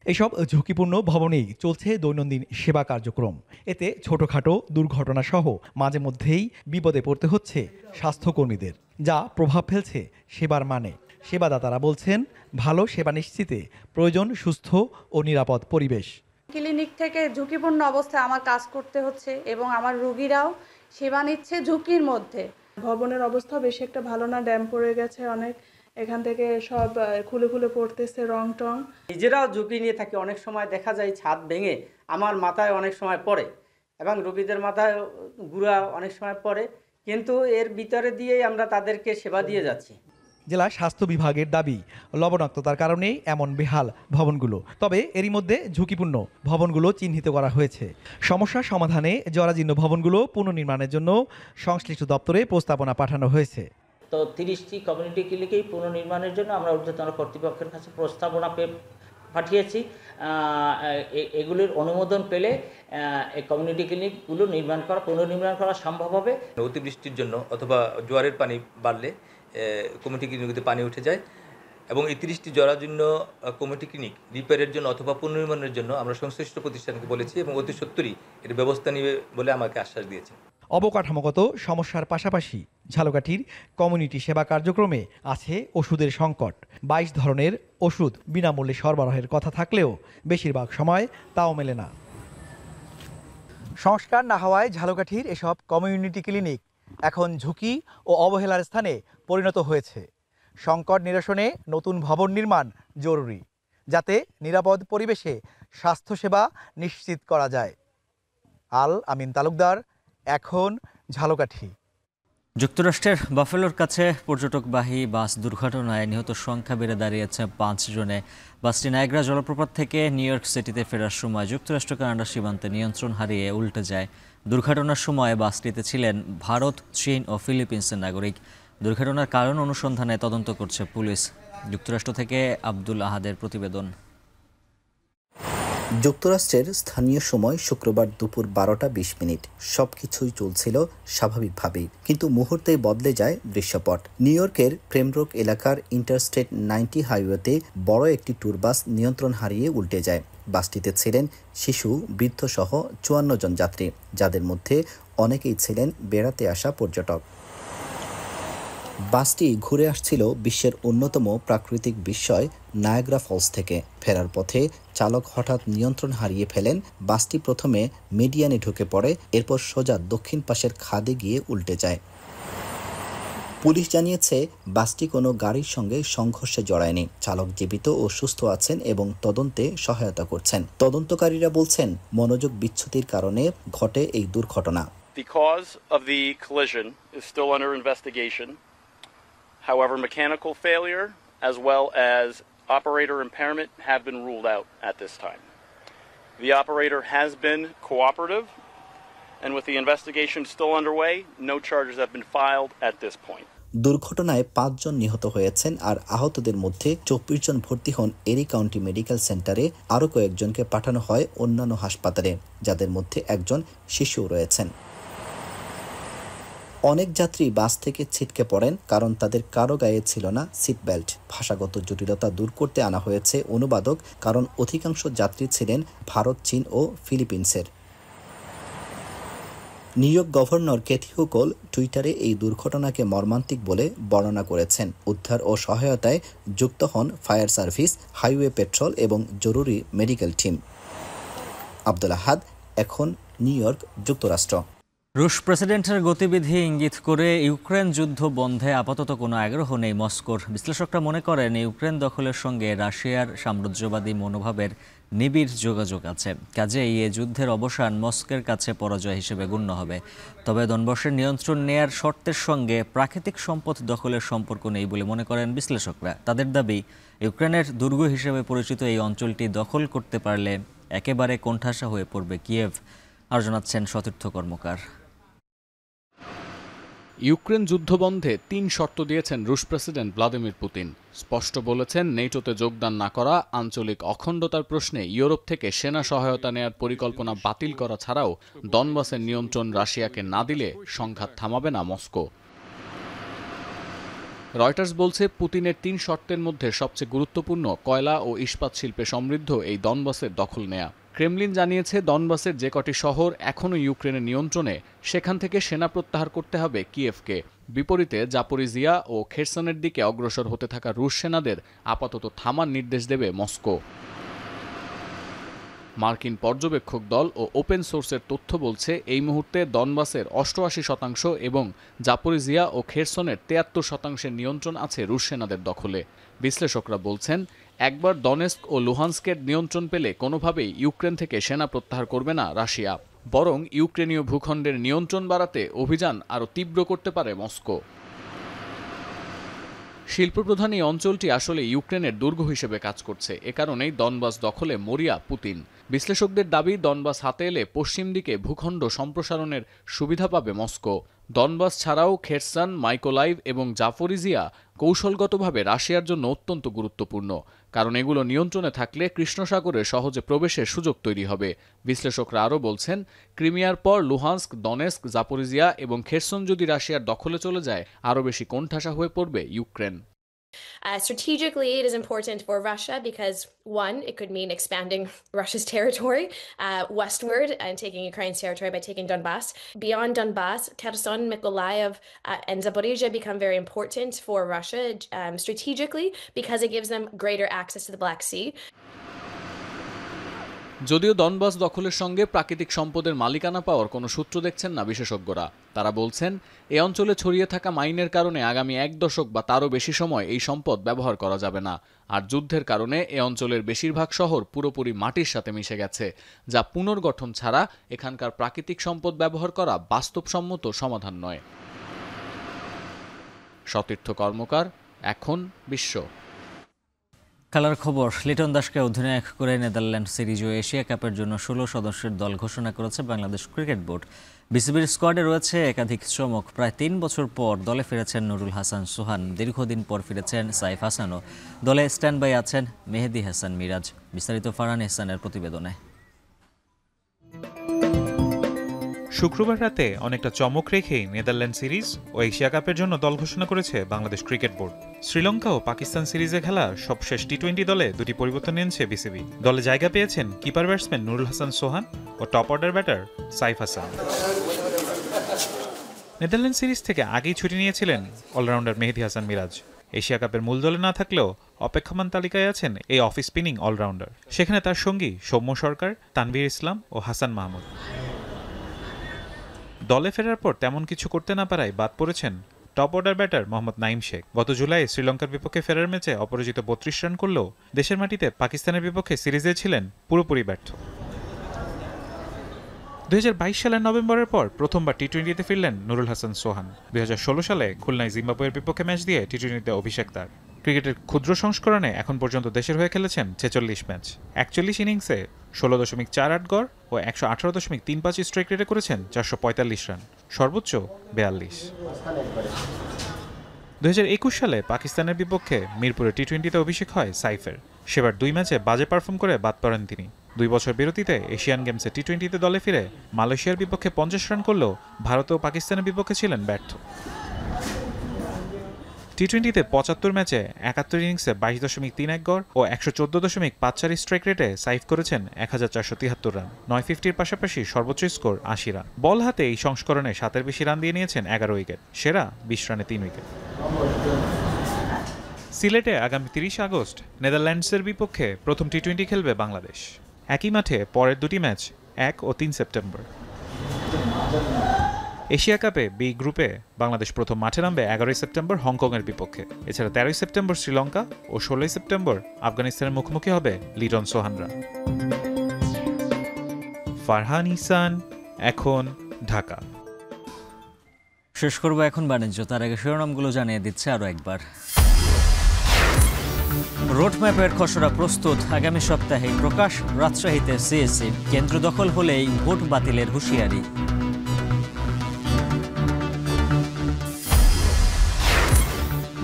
এসব ঝুঁকিপূর্ণ ভবনেই চলছে দৈনন্দিন সেবা কার্যক্রম। এতে ছোটখাটো দুর্ঘটনা সহ মাঝে মধ্যেই বিপদে পড়তে হচ্ছে স্বাস্থ্যকর্মীদের, যা প্রভাব ফেলছে সেবার মানে। সেবাদাতারা বলছেন, ভালো সেবা নিশ্চিতে প্রয়োজন সুস্থ ও নিরাপদ পরিবেশ। ক্লিনিক থেকে ঝুঁকিপূর্ণ অবস্থায় আমার কাজ করতে হচ্ছে এবং আমার রোগীরাও সেবা নিচ্ছে ঝুঁকির মধ্যে। ভবনের অবস্থা বেশি একটা ভালো না, ড্যাম পড়ে গেছে অনেক, এখান থেকে সব খুলে খুলে পড়তেছে রং টং। নিজেরাও ঝুঁকি নিয়ে থাকি। অনেক সময় দেখা যায় ছাদ ভেঙে আমার মাথায় অনেক সময় পড়ে এবং রোগীদের মাথায় গুঁড়া অনেক সময় পড়ে, কিন্তু এর ভিতরে দিয়েই আমরা তাদেরকে সেবা দিয়ে যাচ্ছি। জেলা স্বাস্থ্য বিভাগের দাবি, লবণাক্ততার কারণেই এমন বেহাল ভবনগুলো। তবে এরই মধ্যে ঝুঁকিপূর্ণ ভবনগুলো চিহ্নিত করা হয়েছে। সমস্যা সমাধানে জরাজীর্ণ ভবনগুলো পুনর্নির্মাণের জন্য সংশ্লিষ্ট দপ্তরে প্রস্তাবনা পাঠানো হয়েছে। তো 30টি কমিউনিটি ক্লিনিকেই পুনর্নির্মাণের জন্য আমরা ঊর্ধ্বতন কর্তৃপক্ষের কাছে প্রস্তাবনা পাঠিয়েছি। এগুলির অনুমোদন পেলে এই কমিউনিটি ক্লিনিকগুলো পুনর্নির্মাণ করা সম্ভব হবে। অতিবৃষ্টির জন্য অথবা জোয়ারের পানি বাড়লে কমিউনিটি ক্লিনিকতে পানি উঠে যায় এবং এই 30টি জরাজীর্ণ কমিউনিটি ক্লিনিক রিপেয়ারের জন্য অথবা পুনর্নির্মাণের জন্য আমরা সংশ্লিষ্ট প্রতিষ্ঠানকে বলেছি এবং অতি সত্বরই এর ব্যবস্থা নেবে বলে আমাকে আশ্বাস দিয়েছে। অবকাঠামোগত সমস্যার পাশাপাশি ঝালকাঠির কমিউনিটি সেবা কার্যক্রমে আছে ওষুধের সংকট। 22 ধরনের ওষুধ বিনামূল্যে সরবরাহের কথা থাকলেও বেশিরভাগ সময় তাও মেলে না। সংস্কার না হওয়ায় ঝালকাঠির এসব কমিউনিটি ক্লিনিক এখন ঝুঁকি ও অবহেলার স্থানে পরিণত হয়েছে। সংকট নিরসনে নতুন ভবন নির্মাণ জরুরি, যাতে নিরাপদ পরিবেশে স্বাস্থ্যসেবা নিশ্চিত করা যায়। আমিন তালুকদার, এখন ঝালকাঠি। যুক্তরাষ্ট্রের বাফেলোর কাছে পর্যটকবাহী বাস দুর্ঘটনায় নিহত সংখ্যা বেড়ে দাঁড়িয়েছে 5 জনে। বাসটি নায়াগ্রা জলপ্রপাত থেকে নিউ ইয়র্ক সিটিতে ফেরার সময় যুক্তরাষ্ট্র কানাডা সীমান্তে নিয়ন্ত্রণ হারিয়ে উল্টে যায়। দুর্ঘটনার সময় বাসটিতে ছিলেন ভারত, চীন ও ফিলিপিন্সের নাগরিক। দুর্ঘটনার কারণ অনুসন্ধানে তদন্ত করছে পুলিশ। যুক্তরাষ্ট্র থেকে আব্দুল আহাদের প্রতিবেদন। যুক্তরাষ্ট্রের স্থানীয় সময় শুক্রবার দুপুর 12:20 সবকিছুই চলছিল স্বাভাবিকভাবেই, কিন্তু মুহূর্তেই বদলে যায় দৃশ্যপট। নিউ ইয়র্কের প্রেমরোক এলাকার ইন্টারস্টেট 90 হাইওয়েতে বড় একটি ট্যুরবাস নিয়ন্ত্রণ হারিয়ে উল্টে যায়। বাসটিতে ছিলেন শিশু, বৃদ্ধসহ 54 জন যাত্রী, যাদের মধ্যে অনেকেই ছিলেন বেড়াতে আসা পর্যটক। বাসটি ঘুরে আসছিল বিশ্বের অন্যতম প্রাকৃতিক বিস্ময় নায়াগ্রা ফলস থেকে। ফেরার পথে চালক হঠাৎ নিয়ন্ত্রণ হারিয়ে ফেলেন। বাসটি প্রথমে মিডিয়ানে ঢুকে পড়ে, এরপর সোজা দক্ষিণ পাশের খাদে গিয়ে উল্টে যায়। পুলিশ জানিয়েছে বাসটি কোনো গাড়ির সঙ্গে সংঘর্ষে জড়ায়নি। চালক জীবিত ও সুস্থ আছেন এবং তদন্তে সহায়তা করছেন। তদন্তকারীরা বলছেন মনোযোগ বিচ্যুতির কারণে ঘটে এই দুর্ঘটনা। The cause of the collision is still under investigation. However, mechanical failure as well as operator impairment have been ruled out at this time. The operator has been cooperative, and with the investigation still underway, no charges have been filed at this point. দুর্ঘটনায় 5 জন নিহত হয়েছেন, আর আহতদের মধ্যে 24 জন ভর্তি হন এরি county medical সেন্টারে। আরও কয়েকজনকে পাঠানো হয় অন্যান্য হাসপাতালে, যাদের মধ্যে একজন শিশুও রয়েছেন। অনেক যাত্রী বাস থেকে ছিটকে পড়েন, কারণ তাদের কারো গায়ে ছিল না সিট বেল্ট। ভাষাগত জটিলতা দূর করতে আনা হয়েছে অনুবাদক, কারণ অধিকাংশ যাত্রী ছিলেন ভারত, চীন ও ফিলিপিন্সের। নিউ ইয়র্ক গভর্নর ক্যাথি হুকল টুইটারে এই দুর্ঘটনাকে মর্মান্তিক বলে বর্ণনা করেছেন। উদ্ধার ও সহায়তায় যুক্ত হন ফায়ার সার্ভিস, হাইওয়ে পেট্রোল এবং জরুরি মেডিকেল টিম। আব্দুল আহাদ, এখন নিউ ইয়র্ক, যুক্তরাষ্ট্র। রুশ প্রেসিডেন্টের গতিবিধি ইঙ্গিত করে ইউক্রেন যুদ্ধ বন্ধে আপাতত কোনো আগ্রহ নেই মস্কোর। বিশ্লেষকরা মনে করেন ইউক্রেন দখলের সঙ্গে রাশিয়ার সাম্রাজ্যবাদী মনোভাবের নিবিড় যোগাযোগ আছে। কাজেই এই যুদ্ধের অবসান মস্কোর কাছে পরাজয় হিসেবে গণ্য হবে। তবে ডনবাসের নিয়ন্ত্রণ নেয়ার শর্তের সঙ্গে প্রাকৃতিক সম্পদ দখলের সম্পর্ক নেই বলে মনে করেন বিশ্লেষকরা। তাদের দাবি, ইউক্রেনের দুর্গ হিসেবে পরিচিত এই অঞ্চলটি দখল করতে পারলে একেবারে কোণঠাসা হয়ে পড়বে কিয়েভ। আর জানাচ্ছেন সতীর্থ কর্মকার। ইউক্রেন যুদ্ধবন্ধে 3 শর্ত দিয়েছেন রুশ প্রেসিডেন্ট ভ্লাদিমির পুতিন। স্পষ্ট বলেছেন, নেটোতে যোগদান না করা, আঞ্চলিক অখণ্ডতার প্রশ্নে ইউরোপ থেকে সেনা সহায়তা নেয়ার পরিকল্পনা বাতিল করা ছাড়াও ডনবাসের নিয়ন্ত্রণ রাশিয়াকে না দিলে সংঘাত থামাবে না মস্কো। রয়টার্স বলছে, পুতিনের 3 শর্তের মধ্যে সবচেয়ে গুরুত্বপূর্ণ কয়লা ও ইস্পাত শিল্পে সমৃদ্ধ এই ডনবাসের দখল নেয়া। ক্রেমলিন জানিয়েছে, ডনবাসের যে কটি শহর এখনও ইউক্রেনের নিয়ন্ত্রণে, সেখান থেকে সেনা প্রত্যাহার করতে হবে কিয়েভকে। বিপরীতে জাপোরিজিয়া ও খেরসনের দিকে অগ্রসর হতে থাকা রুশ সেনাদের আপাতত থামার নির্দেশ দেবে মস্কো। মার্কিন পর্যবেক্ষক দল ও ওপেন সোর্সের তথ্য বলছে, এই মুহূর্তে ডনবাসের 88% এবং জাপোরিজিয়া ও খেরসনের 73% নিয়ন্ত্রণ আছে রুশ সেনাদের দখলে। বিশ্লেষকরা বলছেন, একবার দনেস্ক ও লুহান্স্কের নিয়ন্ত্রণ পেলে কোনোভাবেই ইউক্রেন থেকে সেনা প্রত্যাহার করবে না রাশিয়া, বরং ইউক্রেনীয় ভূখণ্ডের নিয়ন্ত্রণ বাড়াতে অভিযান আরও তীব্র করতে পারে মস্কো। শিল্পপ্রধান এই অঞ্চলটি আসলে ইউক্রেনের দুর্গ হিসেবে কাজ করছে। এ কারণেই ডনবাস দখলে মরিয়া পুতিন। বিশ্লেষকদের দাবি, ডনবাস হাতে এলে পশ্চিম দিকে ভূখণ্ড সম্প্রসারণের সুবিধা পাবে মস্কো। ডনবাস ছাড়াও খেরসন, মাইকোলাইভ এবং জাপোরিজিয়া কৌশলগতভাবে রাশিয়ার জন্য অত্যন্ত গুরুত্বপূর্ণ, কারণ এগুলো নিয়ন্ত্রণে থাকলে কৃষ্ণসাগরে সহজে প্রবেশের সুযোগ তৈরি হবে। বিশ্লেষকরা আরও বলছেন, ক্রিমিয়ার পর লুহান্স্ক, দনেস্ক, জাপোরিজিয়া এবং খেরসন যদি রাশিয়ার দখলে চলে যায়, আরও বেশি কোণঠাসা হয়ে পড়বে Ukraine. Strategically, it is important for Russia because, one, it could mean expanding Russia's territory westward and taking Ukraine's territory by taking Donbass. Beyond Donbass, Kherson, Mykolaiv, and Zaporizhia become very important for Russia strategically because it gives them greater access to the Black Sea. যদিও Donbas দখলের সঙ্গে প্রাকৃতিক সম্পদের মালিকানা পাওয়ার কোনো সূত্র দেখছেন না বিশেষজ্ঞরা। তারা বলছেন, এ অঞ্চলে ছড়িয়ে থাকা মাইনের কারণে আগামী 1 দশক বা তারও বেশি সময় এই সম্পদ ব্যবহার করা যাবে না। আর যুদ্ধের কারণে এ অঞ্চলের বেশিরভাগ শহর পুরোপুরি মাটির সাথে মিশে গেছে, যা পুনর্গঠন ছাড়া এখানকার প্রাকৃতিক সম্পদ ব্যবহার করা বাস্তবসম্মত সমাধান নয়। সতীর্থ কর্মকার, এখন বিশ্ব। খেলার খবর, লিটন দাসকে অধিনায়ক করে নেদারল্যান্ড সিরিজ ও এশিয়া কাপের জন্য 16 সদস্যের দল ঘোষণা করেছে বাংলাদেশ ক্রিকেট বোর্ড। বিসিবির স্কোয়াডে রয়েছে একাধিক চমক। প্রায় 3 বছর পর দলে ফিরেছেন নুরুল হাসান সোহান, দীর্ঘদিন পর ফিরেছেন সাইফ হাসানও। দলে স্ট্যান্ড বাই আছেন মেহেদী হাসান মিরাজ। বিস্তারিত ফারহান ইহসানের প্রতিবেদনে। শুক্রবার রাতে অনেকটা চমক রেখেই নেদারল্যান্ড সিরিজ ও এশিয়া কাপের জন্য দল ঘোষণা করেছে বাংলাদেশ ক্রিকেট বোর্ড। শ্রীলঙ্কা ও পাকিস্তান সিরিজে খেলা সবশেষ টি-20 দলে 2টি পরিবর্তন এনেছে বিসিবি। দলে জায়গা পেয়েছেন কিপার ব্যাটসম্যান নুরুল হাসান সোহান ও top order batter Saif Hasan. Netherland series থেকে আগেই ছুটি নিয়েছিলেন অলরাউন্ডার মেহেদী হাসান মিরাজ। এশিয়া কাপের মূল দলে না থাকলেও অপেক্ষমান তালিকায় আছেন এই অফ স্পিনিং অলরাউন্ডার। সেখানে তার সঙ্গী সৌম্য সরকার, তানভীর ইসলাম ও হাসান মাহমুদ। দলে ফেরার পর তেমন কিছু করতে না পারায় বাদ পড়েছেন top order batter Mohammad Naim Sheikh. গত জুলাইয়ে শ্রীলঙ্কার বিপক্ষে ফেরার ম্যাচে অপরাজিত 32 রান করলেও দেশের মাটিতে পাকিস্তানের বিপক্ষে সিরিজে ছিলেন পুরোপুরি ব্যর্থ। 2022 সালের নভেম্বরের পর প্রথমবার টি-20তে ফিরলেন নুরুল হাসান সোহান। 2016 সালে খুলনায় জিম্বাবুয়ের বিপক্ষে ম্যাচ দিয়ে টি-20তে অভিষেক তার। ক্রিকেটের ক্ষুদ্র সংস্করণে এখন পর্যন্ত দেশের হয়ে খেলেছেন 46 ম্যাচ। 41 ইনিংসে 16.48 গড় ও 118.35 স্ট্রাইক রেটে করেছেন 445 রান, সর্বোচ্চ 42। 2021 সালে পাকিস্তানের বিপক্ষে মিরপুরে টি-20তে অভিষেক হয় সাইফের। সেবার 2 ম্যাচে বাজে পারফর্ম করে বাদ পড়েন তিনি। 2 বছর বিরতিতে এশিয়ান গেমসে টি-20তে দলে ফিরে মালয়েশিয়ার বিপক্ষে 50 রান করলেও ভারত ও পাকিস্তানের বিপক্ষে ছিলেন ব্যর্থ। টি-20তে 75 ম্যাচে 71 ইনিংসে 22.31 গড় ও 114.54 স্ট্রাইক রেটে সাইফ করেছেন 1473 রান। 950-র পাশাপাশি সর্বোচ্চ স্কোর 80 রান। বল হাতে এই সংস্করণে 7-এর বেশি রান দিয়ে নিয়েছেন 11 উইকেট, সেরা 20 রানে 3 উইকেট। সিলেটে আগামী 30 আগস্ট নেদারল্যান্ডসের বিপক্ষে প্রথম টি-20 খেলবে বাংলাদেশ। একই মাঠে পরের 2টি ম্যাচ 1 ও 3 সেপ্টেম্বর। এশিয়া কাপে বি গ্রুপে বাংলাদেশ প্রথম মাঠে নামবে 11 সেপ্টেম্বর হংকংয়ের বিপক্ষে। এছাড়া 13 সেপ্টেম্বর শ্রীলঙ্কা ও 16 সেপ্টেম্বর আফগানিস্তানের মুখোমুখি হবে লিটন সোহানরা। ফারহান ইহসান, এখন, ঢাকা। শেষ করবো এখন বাণিজ্য, তার আগে শিরোনামগুলো জানিয়ে দিচ্ছে আরও একবার। রোডম্যাপের খসড়া প্রস্তুত, আগামী সপ্তাহে প্রকাশ। রাজশাহীতে সিএসসি কেন্দ্র দখল হলেই ভোট বাতিলের হুঁশিয়ারি।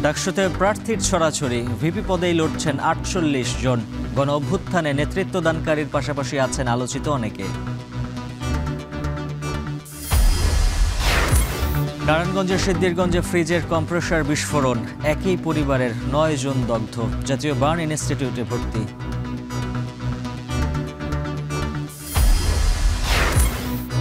ডাকসুতে প্রার্থীর ছড়াছড়ি, ভিপি পদেই লড়ছেন 48 জন। গণ অভ্যুত্থানে নেতৃত্বদানকারীর পাশাপাশি আছেন আলোচিত অনেকে। নারায়ণগঞ্জের সিদ্ধিরগঞ্জে ফ্রিজের কম্প্রেসার বিস্ফোরণ, একই পরিবারের 9 জন দগ্ধ। জাতীয় বার্ন ইনস্টিটিউটে ভর্তি।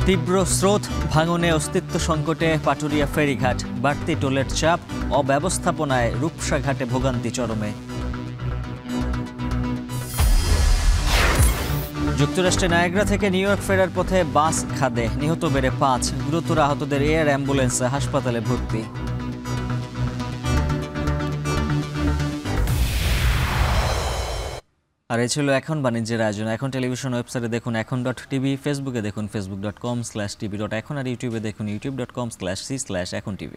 তীব্র স্রোত, ভাঙনে অস্তিত্ব সংকটে পাটুরিয়া ফেরিঘাট। বাড়তি টোলের চাপ, অব্যবস্থাপনায় রূপসাঘাটে ভোগান্তি চরমে। যুক্তরাষ্ট্রে নায়াগ্রা থেকে নিউ ইয়র্ক ফেরার পথে বাস খাদে, নিহত বেড়ে 5। গুরুতর আহতদের এয়ার অ্যাম্বুলেন্সে হাসপাতালে ভর্তি। আর এই ছিল এখন বাণিজ্যের আয়োজন। এখন টেলিভিশন ওয়েবসাইটে দেখুন এখন.tv, ফেসবুকে দেখুন facebook.com/tv.এখন, আর ইউটিউবে দেখুন youtube.com/c/echontv।